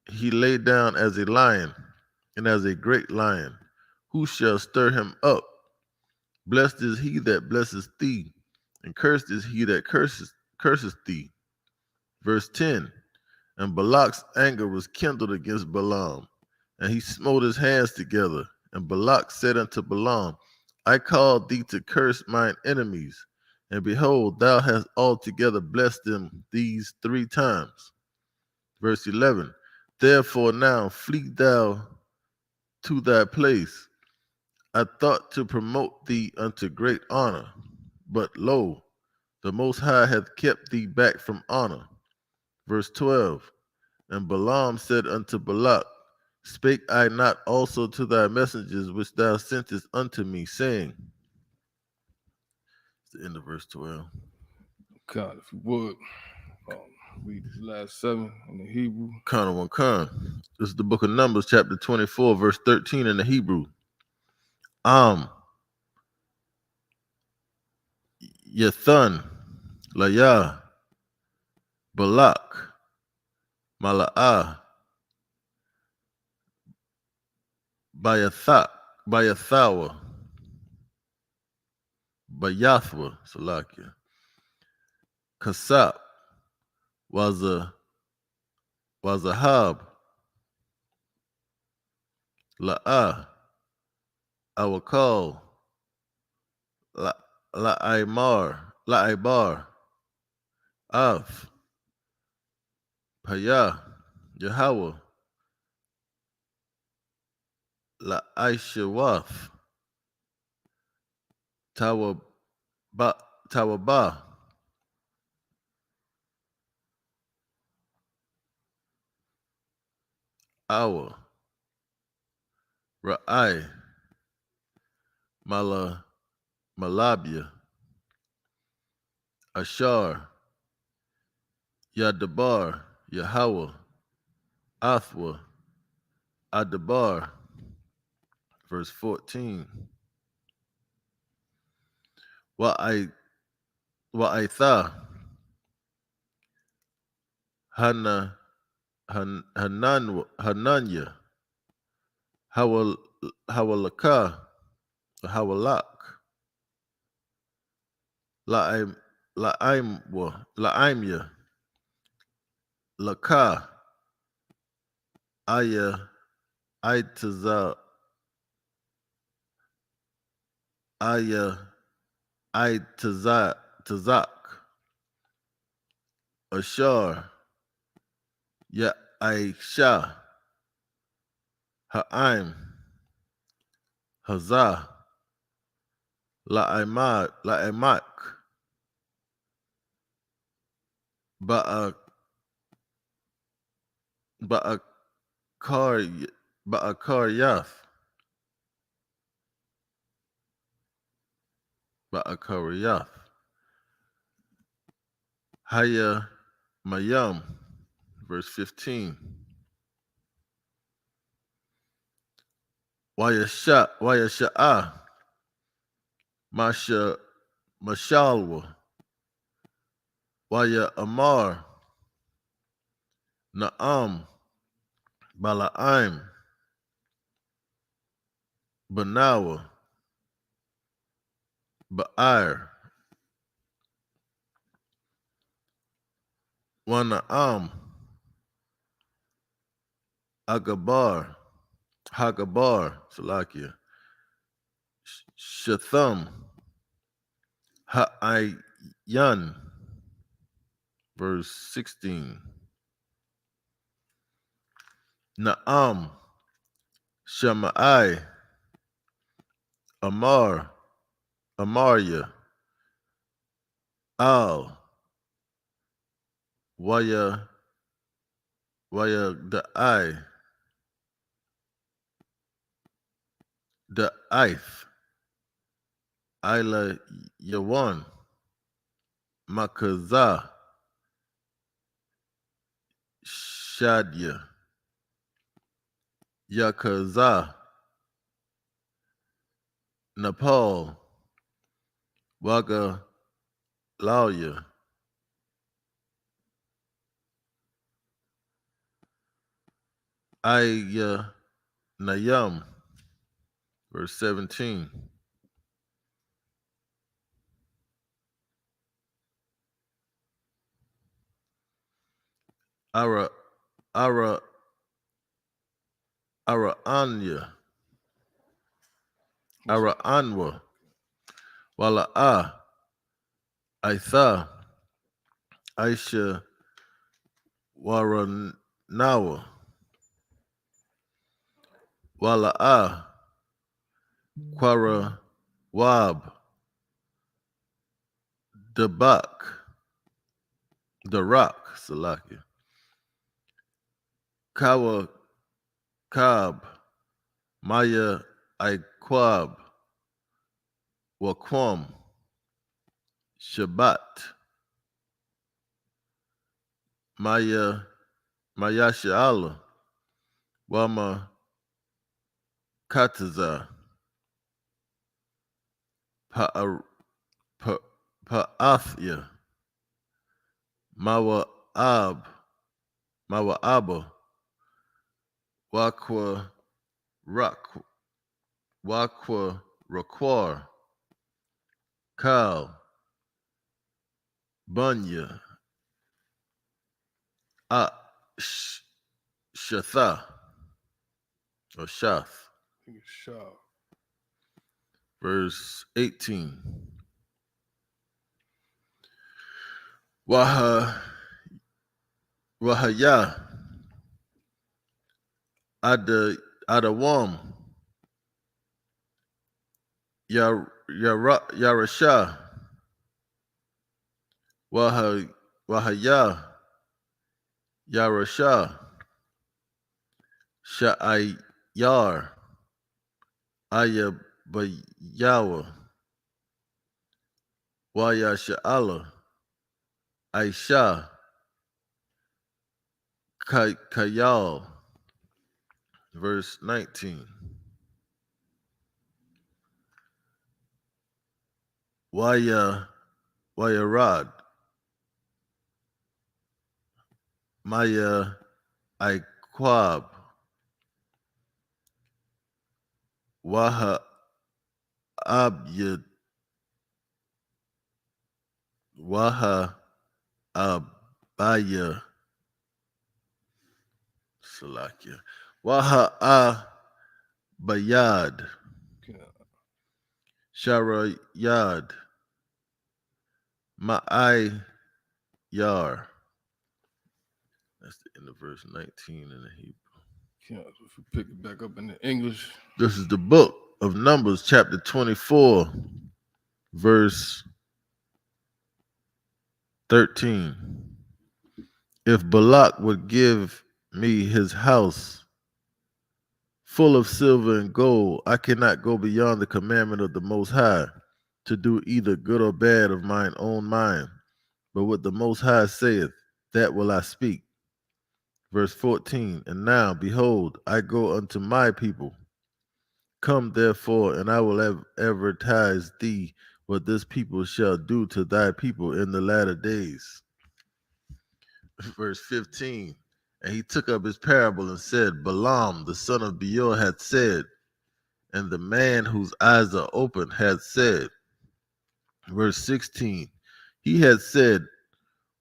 he lay down as a lion, and as a great lion. Who shall stir him up? Blessed is he that blesseth thee, and cursed is he that curseth thee. Verse 10. And Balak's anger was kindled against Balaam, and he smote his hands together. And Balak said unto Balaam, I called thee to curse mine enemies, and behold, thou hast altogether blessed them these 3 times. Verse 11. Therefore now flee thou to thy place. I thought to promote thee unto great honor, but lo, the Most High hath kept thee back from honor. Verse 12. And Balaam said unto Balak, Spake I not also to thy messengers which thou sentest unto me, saying, it's the end of verse 12. God, if you would, read this last 7 in the Hebrew. Khan. This is the book of Numbers, chapter 24, verse 13 in the Hebrew. Yethan, Layah, Balak, Mala'ah, Bayathawa, Bayathwa, Salakia, Kasap, Wazahab, La'ah, Awakal, La'ibar, Av, Payah, Yahweh, La'ishawath, Tawabah, Awa, Ra'ai, Malabia, Ashar, Yadabar, Yahweh, Athwa, Adabar, verse 14. Wa'aitha, Hananya, Hawalaka, Hawalak, La'imya, Laka, Aya, Aitaza, Aya, Tazak, Ashar, Ya Aisha, Ha'im, Hazah, La'imak, Ba'akar, Ba'akar Yath, Haya Mayam, verse 15. Wayasha'ah, Mashalwa, Waya Amar, Na'am, Bala'im, Banawa, Ba'ir, Wana'am, Hagabar, Salakia, Shatham, Ha'ayan, verse 16. Na'am, Shama'ai, Amarya, Al, Waya Da'if, Ila Yawan, Makaza, Shadya, Yakaza, Nepal, Waga Lauya, Aya Nayam, verse 17. Ara Anya, Ara Anwa, Wala'a, Aitha, Aisha Waranawa, Wala'a, Quara Wab, Darak, Salakia, Kawa Kab, Maya Iquab, Waquam, Shabbat, Mayashala, Wama Kataza, Pa'athya, Mawa'ab, Mawa'aba, Wakwa Raquar, Kal, Bunya, Shatha, or Shath, verse 18. Wahaya, Adawam, Yarasha, Wahaya, Yarasha, Sha'ayar, Ayabayawa, Waya Sha'ala, Aisha, Kayal. Verse 19. Wayarad, Maya Iquab, Waha Abyad, Waha Abaya, Salakia, Waha Abayad, Sharayad, Ma'ai Yar. That's the end of verse 19 in the Hebrew. Yeah, so if we pick it back up in the English. This is the book of Numbers, chapter 24, verse 13. If Balak would give me his house full of silver and gold, I cannot go beyond the commandment of the Most High to do either good or bad of mine own mind. But what the Most High saith, that will I speak. Verse 14. And now, behold, I go unto my people. Come therefore, and I will advertise thee what this people shall do to thy people in the latter days. Verse 15. And he took up his parable and said, Balaam, the son of Beor, hath said, and the man whose eyes are open hath said. Verse 16. He had said,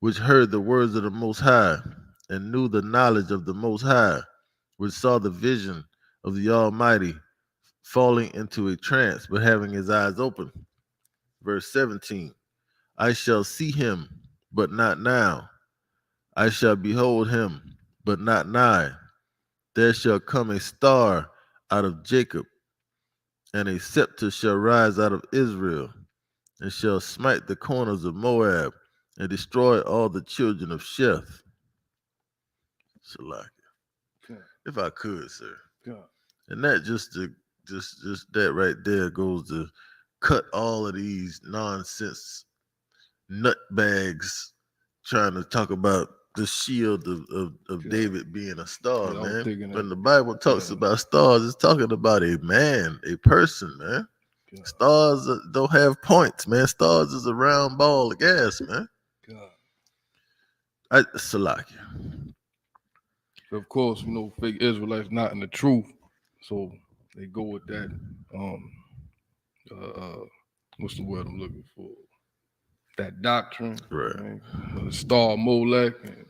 which heard the words of the Most High, and knew the knowledge of the Most High, which saw the vision of the Almighty, falling into a trance, but having his eyes open. Verse 17. I shall see him, but not now. I shall behold him, but not nigh. There shall come a star out of Jacob, and a scepter shall rise out of Israel, and shall smite the corners of Moab, and destroy all the children of Sheth. Salaki. If I could, sir. And that just that right there goes to cut all of these nonsense nutbags trying to talk about the shield of David being a star, man. When the Bible talks about stars, it's talking about a man, a person, man. Stars don't have points, man. Stars is a round ball of gas, man. Salakia. So of course, fake Israelites not in the truth, so they go with that. What's the word I'm looking for? That doctrine, right? The star Molech and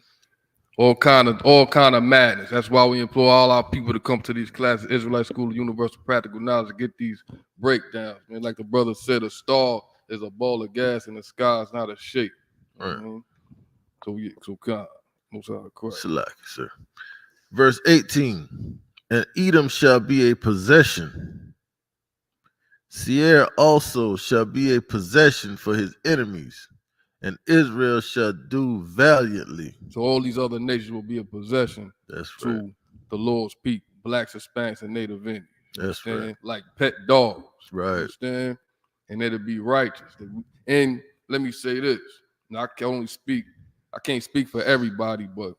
all kind of madness. That's why we implore all our people to come to these classes, Israelite School of Universal Practical Knowledge, to get these breakdowns. Man, like the brother said, a star is a ball of gas in the sky. It's not a shape. Right. So correct. Salaki, sir. Verse 18. And Edom shall be a possession. Seir also shall be a possession for his enemies, and Israel shall do valiantly. So all these other nations will be a possession to the Lord's people, blacks, Hispanics, and Native Indians. That's right. Like pet dogs. Right. Understand? And it'll be righteous. And let me say this. Now, I can't speak for everybody, but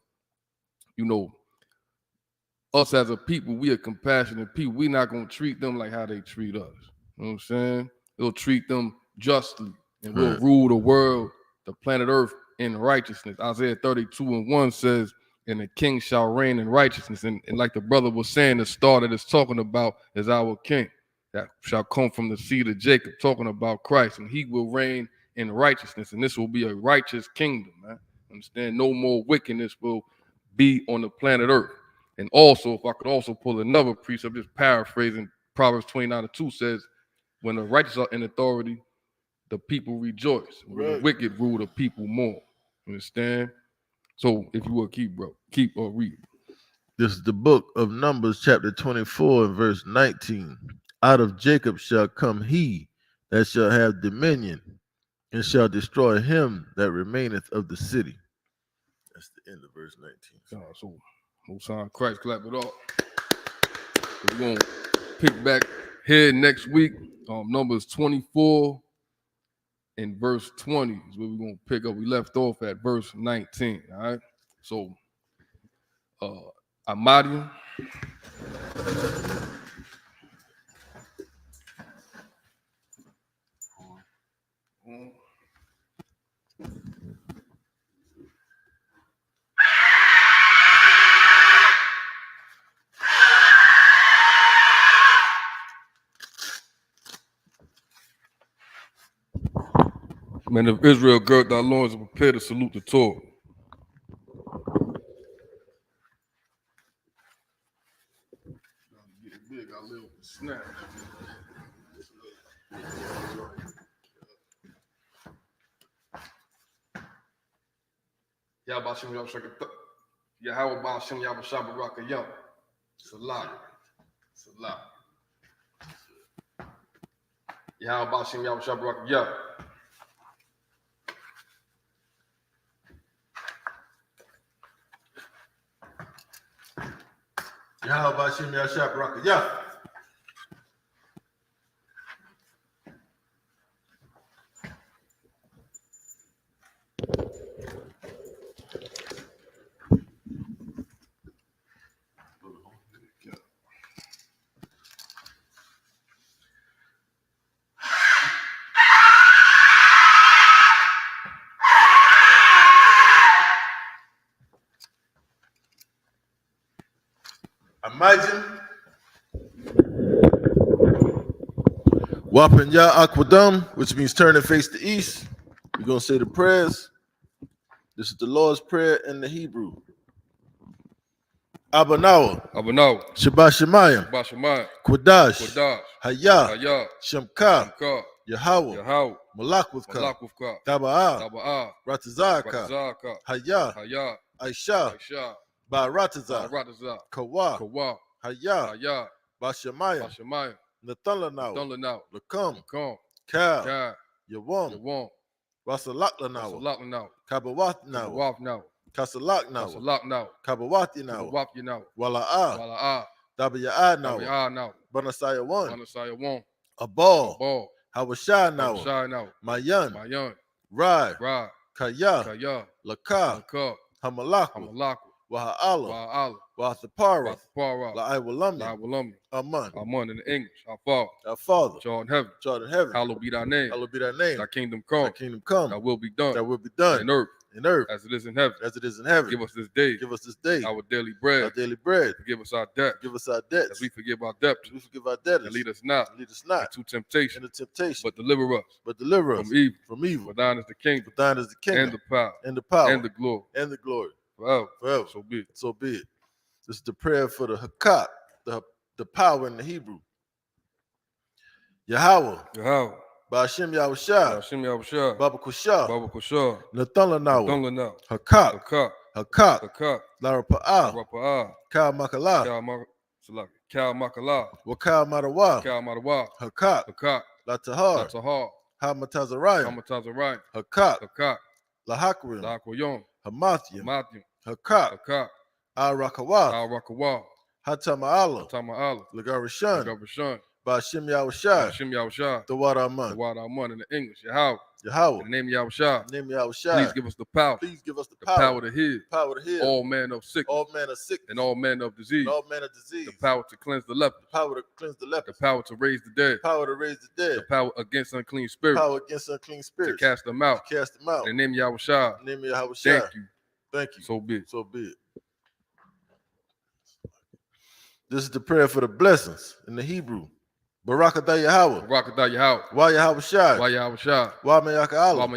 us as a people, we are compassionate people. We're not going to treat them like how they treat us. You know what I'm saying? We'll treat them justly, and we'll rule the world, the planet Earth, in righteousness. Isaiah 32:1 says, and the king shall reign in righteousness. And like the brother was saying, the star that it's talking about is our king that shall come from the seed of Jacob, talking about Christ, and he will reign in righteousness. And this will be a righteous kingdom, man. Understand? No more wickedness will be on the planet Earth. And also, if I could also pull another precept, just paraphrasing, Proverbs 29:2 says, when the righteous are in authority, the people rejoice. When the wicked rule the people more. Understand? So if you will keep or read. This is the book of Numbers, chapter 24, and verse 19. Out of Jacob shall come he that shall have dominion, and shall destroy him that remaineth of the city. That's the end of verse 19. So Most High Christ, clap it up. We're going to pick back here next week. Numbers 24 and verse 20 is where we're going to pick up. We left off at verse 19, all right? So, Amadian. Men of Israel, gird thy loins and prepare to salute the Torah. Get big, I live with snap. Yahweh Shem Yahweh Shakata. Yahweh Shem Yahweh Shabbat Yom. Salah. Salah. Yahweh Shem Yahweh Shabbat Yom. Yahweh Shem Yahweh Shabbat Yom. Imagine Wapan Ya Aquadam, which means turn and face the east. We're going to say the prayers. This is the Lord's Prayer in the Hebrew. Abanawa, Shabbat Shemayim, Quadash, Hayah, Shemka, Yahweh, Malakwithka, Taba'ah, Ratazaka, Hayah, Aisha, Barataza, Kawa, Hayah, Bashamayim, Nathanlanaw, Lakam, Ka, Yawam, Rasalaklanau, Kabawathnaw, Kasalaknaw, Kabawathinaw, Wala'ah, Dabaya'anaw, Banasaya 1, Abal, Hawashanaw, Mayan, Rai, Kaya, Laka, Hamalaku, Waha'ala, Wathapara, La'aiwalami, Aman in the English. Our Father, Father, which art in heaven, hallowed be thy name. be thy name. Thy kingdom come. Thy will be done. In earth earth, as it is in heaven. Give Give us this day our our daily bread. Forgive us our debt as we forgive our debtors. And lead us not into temptation, but deliver us from evil. For thine is the kingdom, and the power, and and the glory, forever. So be it. This is the prayer for the Hakat, the power in the Hebrew. Yahweh, Ba'ashem Yahushua, Baba Kushah, Nathanlanaw, Hakat, Larapa'ah, Kal Makalah, Wakal Madawa, Hakat, Latahar, Hamatazariah, Hakat, Lahakrim, Hamathim, Hakat, Al-Rakawath, Hatama'ala, Lagarishan, Ba'ashem Yahushua, the Wad Aman in the English. Yahweh. Yahweh, In the name of Yahushua. Yahushua, Please give us the power. the power to heal. All All manner of sickness. And all manner of disease. disease. The power to cleanse the leper. The power to raise the dead. The power against unclean spirits. To cast them out. In the name of Yahushua. Thank you. So be it. This is the prayer for the blessings in the Hebrew. Barakatah Yahweh. Wa Yahweh Shai. Wa Mayaka Allah.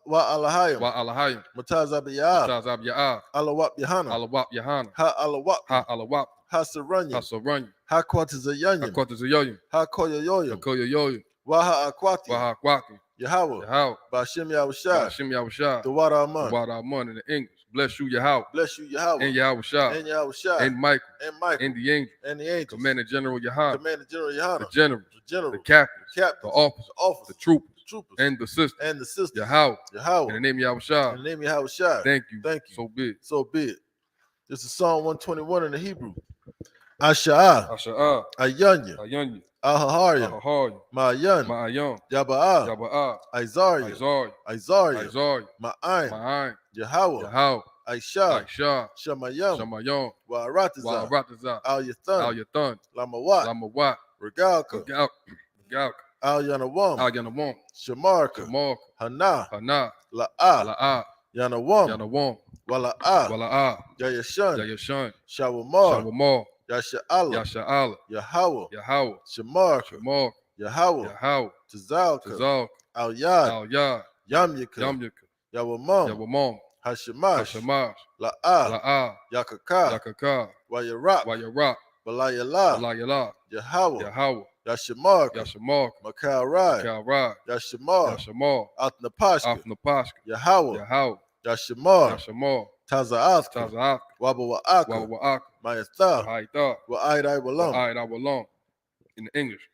Wa Alahayim. Matazab Ya'ah. Alawap Yahana. Ha Alawap. Ha Saranya. Ha Kwatazayanyim. Ha Koyoyoyim. Wa Ha Akwati. Yahweh. Ba'ashem Yahushua. The Wad Aman. In the English. Bless you, Yahweh. And Yahushua. And Michael. And the angel. Commander General Yohana. The general. The captain. The officer. The troopers. And the sister. Yahweh. In the name of Yahushua. Thank you. So be it. This is Psalm 121 in the Hebrew. Asha'a, Asha'a, Ayanya, Ayanya, Ahaharya, Ahaharya, Ma'ayan, Ma'ayan, Yaba'a, Yaba'a, Isaiah, Isaiah, Isaiah, Isaiah, Ma'ain, Ma'ain, Yahweh, Yahal, Aisha, Aisha, Shamayam, Shamayon, Wa'arataza, Wa'arataza, Al Yathan, Al Yathan, Lamawat, Lamawat, Regalka, Galka, Al Yanawam, Al Yanawam, Shamarka, Shamarka, Hana, Hana, La'a, La'a, Yanawam, Yanawam, Wala'a, Wala'a, Yayashan, Yayashan, Shawamar, Shawamar, Yasha'ala, Yasha'ala, Yahweh, Yahweh, Shamarka, Shamar, Yahweh, Yahweh, Tazalka, Tazal, Al Yad, Al Yad, Yamyaka, Yamyaka, Yawamam, Yawamam, Hashemash, Hashemash, La'a, La'a, Yakaka, Yakaka, Wayarak, Wayarak, Balayala, Balayala, Yahweh, Yahweh, Yashamarka, Yashamark, Makarai, Kalrai, Yashamar, Yashamar, Atnapashka, Afnapashka, Yahweh, Yahweh, Yashamar, Yashamar, Taza'athka, Taza'ak, Wabawa'aka, Wawa'ak, Mayatha, Haita, Wa'idai Walam. I will long. In the English,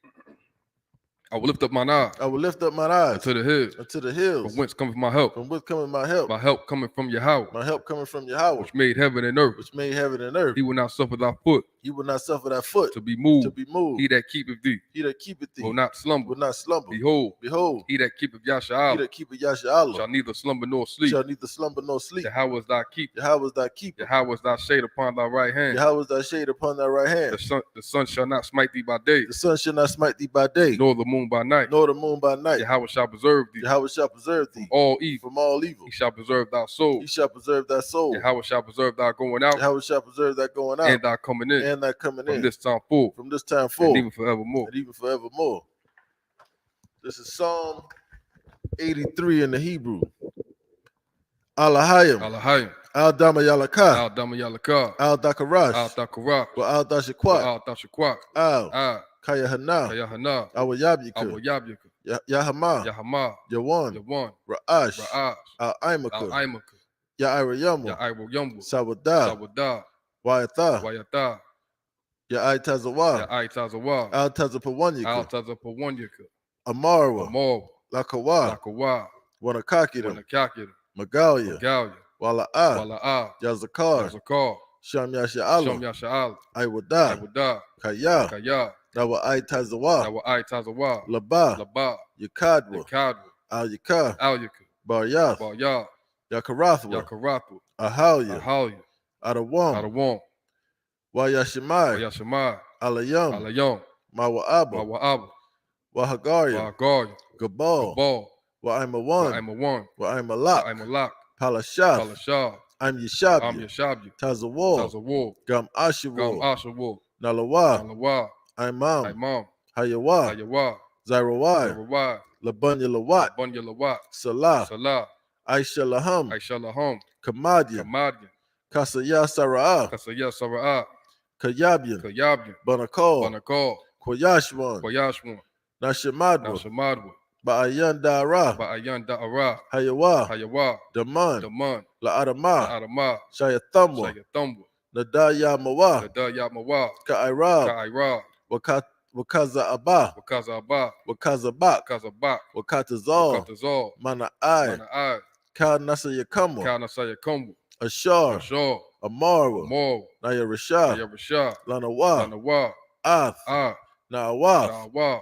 I will lift up mine eyes I will lift up my eyes unto the hills, unto the hills, from whence cometh my help. from which cometh my help. My help coming from Yahweh, My help coming from Yahweh, which made heaven and earth. which made heaven and earth. He will not suffer thy foot He will not suffer thy foot to be moved. to be moved. He that keepeth thee He that keepeth thee will not slumber. will not slumber. Behold, Behold, he that keepeth he Yasha'al that keepeth Yasha'Allah shall neither slumber nor sleep. shall neither slumber nor sleep. Yahweh is thy keeper. Yahweh is thy keeper. Yahweh is thy shade upon thy right hand. Yahweh is thy shade upon thy right hand. The sun shall not smite thee by day, The sun shall not smite thee by day, nor the moon by night. nor the moon by night. Yahweh shall preserve thee Yahweh shall preserve thee from all evil. from all evil. He shall preserve thy soul. He shall preserve thy soul. Yahweh shall preserve thy going out Yahweh shall preserve thy going out and thy coming in and thy coming from in this time forth from this time and forth even forevermore. and even forevermore. This is Psalm 83 in the Hebrew. Alahayim, Alahayim, Al Dama Yalaka, Al Dama Yalaka, Al Al Dakarash, Takarak, Wa Al Dashakwat, Al Tashakwak, Al Al Kayahana, Kayahana, Al Al Yabika, Wayabyaka, Yahama, Yahama, Yawan, Yawan, Ra'ash, Ra'ash, Al Al Imaka, Imaka, Ya'irayamu, Ya'iro Yumbu, Sawada, Sawada, Wayatha, Wayata, Ya'itazawa, Ya'itazawa, Al Al Tazapawanyaka, Tazapawanyaka, Amarwa, Amor, Lakawa, Lakawa, Wanakakida, Wanakakida, Magalia, Magalia, Wala'a, Wala'a, Yazakar, Yazakar, Sham Shom Yasha'ala, Yasha'al, Iwada, Iwada, Kaya, Kaya, Nawa Aitazawa, Nawa Aitazawa, Laba, Laba, Yakadwa, Yakadwa, Al Yaka, Alyaka, Baryath, Barya, Yakarathwa, Yakaratu, Ahalya, Ahalya, Adawam, Adawam, Wayashimai, Wayashimai, Alayam, Alayam, Mawa'aba, Mawa'aba, Wahagaria, Wahagaria, Gabal, Gabal, Wa'imawan, Wa'imawan, Wa'imalak, Wa'imalak, Palashath, Palashah, I'm Am Yeshabia, Yashabya, Tazawal, Tazawar, Gam Gam Ashawal, Ashavor, Nalawa, Nalawa, Imam, Imam, Hayawa, Hayawa, Zarawai, Zarawai, Labunya Lawat, Bunya Lawat, Salah, Salah, Aisha Laham, Aisha Laham, Kamadian, Kamadian, Kasaya Sara'ah, Kasaya Sara'ah, Kayabian, Kayabyan, Banakal, Banakal, Koyashwan, Koyashwan, Nashimadwa, Nashamadwa, Ba'ayan Dara, Ba'ayan Da'ara, Hayawa, Hayawa, Daman, Daman, La'adama, La'adama, Shayathamwa, Sayathamwa, Nadaya Mawa, Nada Yamawa, Ka'irab, Ka'ira, Wakaza Abba, Wakaza Abba, Wakazabak, Wakazabak, Wakatazal, Wakatazal, Mana'ai, Mana'ai, Kal Nasa Yakamwa, Kana Sayakumbu, Ashar, Ashar, Amarwa, Amor, Naya Rashah, Nayabashah, Lanawa, Lanawa, Ath, Ah, Na'awaf, Nawa,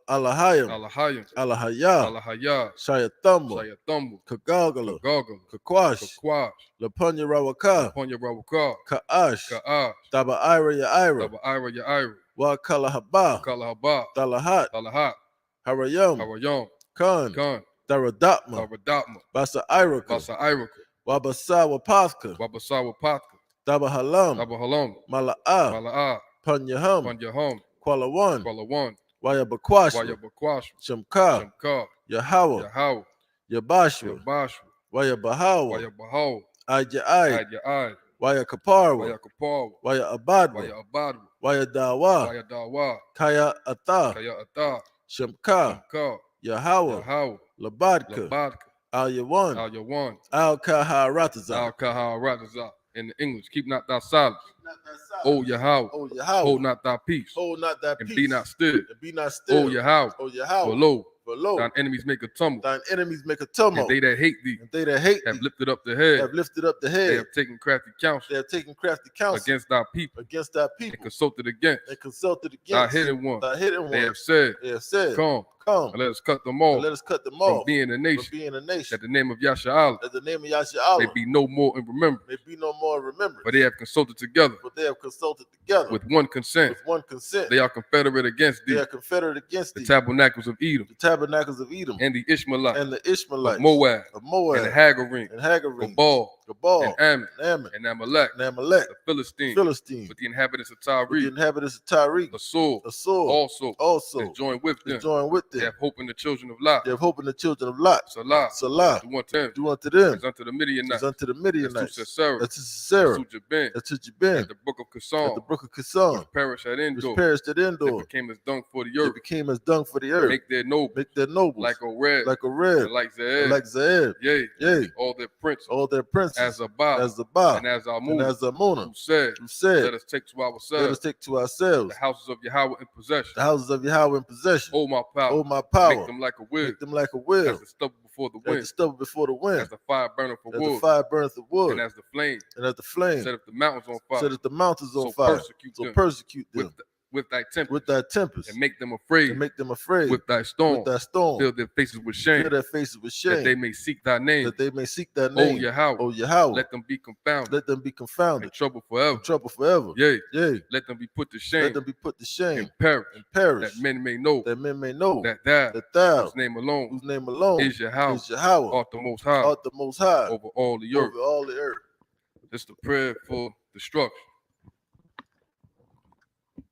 Alahayim, Alahayim, Alahaya, Alahaya, Shayathamwa, Sayathamwa, Kagagala, Kagagala, Kakwash, Kakwash, Lapunya Rawaka, Lapunya Rawaka, Ka'ash, Ka'ash, Taba Ira Ya'ira, Taba Ira Ya'ira, Wakala Haba, Wakala Haba, Dalahat, Talahat, Harayam, Harayam, Khan, Khan, Daradatma, Laradatma, Basa Iraka, Basa Iraka, Wabasa Wapathka, Wabasawa Patka, Daba Halam, Daba Halam, Mala'a, Mala'a, Panyaham, Panyaham, Kuala One, Kuala One, Wayabakwashwa, Wayabakwash, Shamka, Shamka, Yahawa, Yahaw, Yabashwa, Yabashwa, Wayabahawa, Wayabahaw, Aja'ai, Ayai, Wayakaparwa, Wayakapaw, Waya Abadwa, Wayabadwa, Waya Dawa, Wayadawa, Kaya Atha, Kaya Ata, Shamka, Shamka, Yahawa, Yahaw, Labadka, Labadka, Al Yawan, Al Yawan, Al Kaharataza, Al Kahal Rataza. In the English, keep not thy silence. O Yahweh, Oh Yahweh, hold not thy peace, hold not that and peace, be not still. and be not still. O Yahweh, Oh Yahweh, for lo, For lo, thine enemies make a tumult. thine enemies make a And tumult. they that hate thee And they that hate have thee lifted up the head. have lifted up the They head. have taken crafty counsel They have taken crafty counsel against thy people against thy and people. consulted against They consulted thy against hidden one. thy hidden They one. have said, They have said, come, come, and let us cut them and off let us cut them from off being a from nation, being a nation. that the name of Yasha'Allah That the name of may Yasha'Allah be no more in remembrance. may be no more remembered. For they have consulted together But they have consulted together with one consent. with one consent. They are confederate against They thee, are confederate against the thee, tabernacles of Edom, the tabernacles of Edom, and the Ishmaelites, and the of Ishmaelites, Moab, of Moab, and the Hagarim, and Hagarim, Gabal, Gabal, and Ammon, and Ammon, and Amalek, and Amalek, the Philistines, Philistine, with the inhabitants of with the Tyre, inhabitants of Tyre, Asur, Asur, also is also joined with them. is joined with They them. have hope in the children of Lot. They have hope in the children of Lot. Salah, Salah, do unto them do unto them as unto the as Midianites, unto the as Midianites, to Sisera, as to Sarah, as to Jabin, as to at Jabin, the brook of at the Kasam, brook of Kasan, which perished at which Endor, perished at that Endor. became as dung for the They earth. became as dung for the earth. Make their noble Make their nobles like a red, like a red, and like and Zaed, like Zaeb, yea, yea, all their princes, all their princes, as Abba, as Zabah, and as and Amun, as Amunah, who said, who said, let us take to let ourselves us take to ourselves the houses of Yahweh in possession. the houses of Yahweh in possession. Oh, my power, Oh, my power, make them like a wheel, make them like a as wheel, the stubble before the as the wind, stubble before the wind, as the fire burning for as the wood, fire burneth the wood, and as the flame and as the flame set up the mountains on fire. set at the mountains on So fire. persecute So them persecute them with thy tempest, with thy tempest, and make them afraid and make them afraid with thy storm. with thy storm. Fill their faces with shame, Fill their faces with shame, that they may seek thy name. that they may seek thy O name. Yahweh, O Yahweh, let them be confounded let them be in confounded, trouble forever. in trouble forever. Yea, Yea, let them be put to let shame them be put to shame and perish, and perish, that men may know that men may know that thou, that thou, whose name alone whose name alone is Yahweh, is Yahweh, art the most high art the most high over all the earth. over all the earth. This is the prayer for destruction.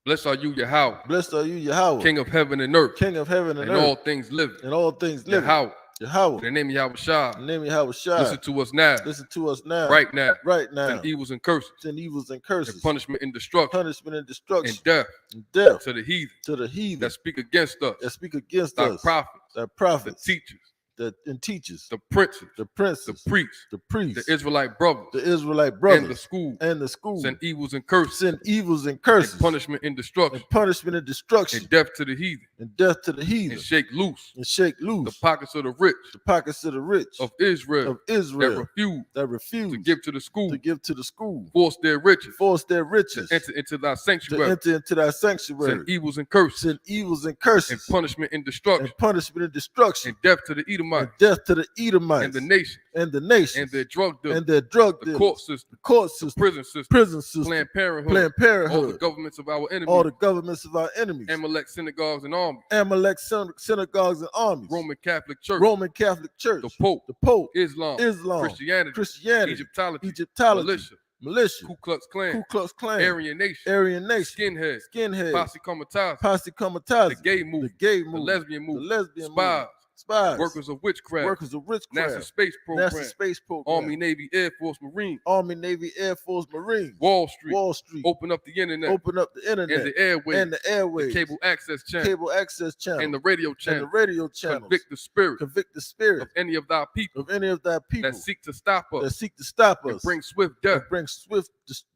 Blessed are you, Yahweh, Blessed are you, Yahweh, King of heaven and earth, King of heaven and and all earth, things living. and all things living. Yahweh, Yahweh, in the name of Yahweh in Shah, the name of Yahweh Shai. listen to us now, Listen to us now, right now. right now. Send evils and curses, Send evils and and curses, punishment and destruction, punishment and destruction, and death and death to the heathen to the heathen that speak against us, that speak against thy us, prophets, thy the prophets, teachers, that and teachers, the princes, the the princes, priests, the priests, the Israelite brothers, the Israelite and the brothers, school. and the school. Send evils and curses, Send evils and and curses, punishment and destruction, and punishment and destruction, and death to the heathen, and death to the heathen, and shake loose and shake the loose pockets of the rich the pockets of the rich of Israel of Israel that refuse to give to the school, to give to the school, force their riches, force their to riches enter into thy to sanctuary. enter into thy Send sanctuary. evils and curses, Send evils and and curses, punishment and destruction, and punishment and destruction, and death to the and Edomites, death to the Edomites, and the nation, and the nations, and their drug dealers, and their drug the dealers, court system, the court the system, prison system, prison system, Planned Parenthood, Planned all the Parenthood, governments of our all enemies, the governments of our enemies, Amalek synagogues and armies, Amalek synagogues and armies, Roman Catholic Church, Roman Catholic Church, the Pope, the Pope, Islam, Islam, Christianity, Christianity, Egyptology, Egyptology, militia, militia, Ku Klux Klan, Ku Klux Klan, Aryan Nation, Aryan Nation, Skinhead, Skinhead, Posse Comitatus, Posse the Comitatus, gay the movement, gay the movement, lesbian the movement, lesbian spies, movement, spies, workers of witchcraft, workers of NASA witchcraft, Space NASA Program, Space Program, Army, Navy, Air Force, Marine, Army, Navy, Air Force, Marines, Wall Street, Wall Street, open up the internet, open up the internet and the airwaves, and the airwaves, cable access channel, cable access channel, and the radio and channel. the radio channels. Convict the spirit Convict the spirit of any of thy people of any of thy people that seek to stop that us seek to stop and us bring swift death and bring swift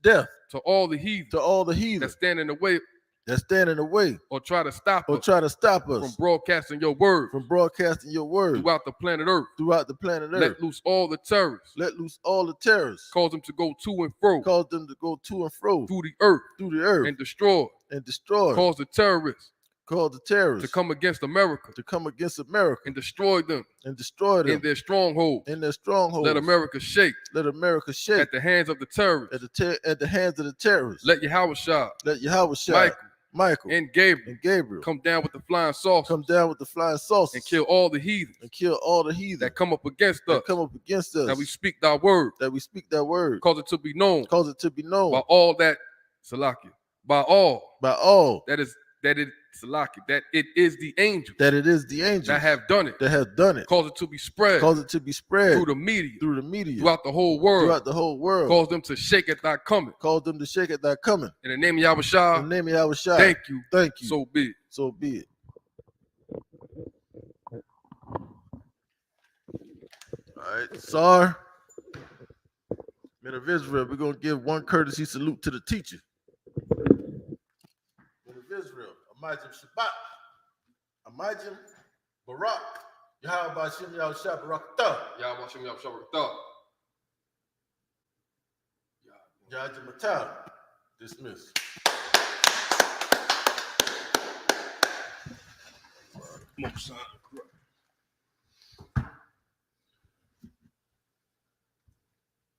death to all the heathen to all the that heathen stand in the way that stand in the way or try to stop or us try to stop from us broadcasting your word from broadcasting your word throughout the planet Earth. throughout the planet Earth. Let loose all the terrorists, Let loose all the terrorists, cause them to go to and fro cause them to go to and fro through the earth through the earth and destroy, and destroy, cause the terrorists cause the terrorists to come against America to come against America and destroy them and destroy them in their stronghold. in their strongholds. Let America shake Let America shake at the hands of the terrorists. at the hands of the terrorists. Let Yahweh Shah, Let Yahweh Shai, Michael and Gabriel and Gabriel come down with the flying saucers come down with the flying saucers and kill all the heathens and kill all the heathen that come up against us, that come up against us, that we speak thy word, that we speak that word, cause it to be known cause it to be known by all that, Salakia, by all by all that it, Salakia, that it is the angels that it is the angels that have done it, that have done it, cause it to be spread cause it to be spread through the media, through the media, throughout the whole world, throughout the whole world, cause them to shake at thy coming. cause them to shake at thy coming. In the name of Yahweh Shah, In the name of Yahweh Shai, thank you, thank you. so be it. So be it. All right, Sar, men of Israel, we're going to give one courtesy salute to the teacher. Men of Israel, Amajim Shabbat, Amajim Barak, Yahweh Shem Yahushua Barakatah, Yahweh Hashem Yahweh Shabbat. Yahweh Matah, dismiss. Most High Christ.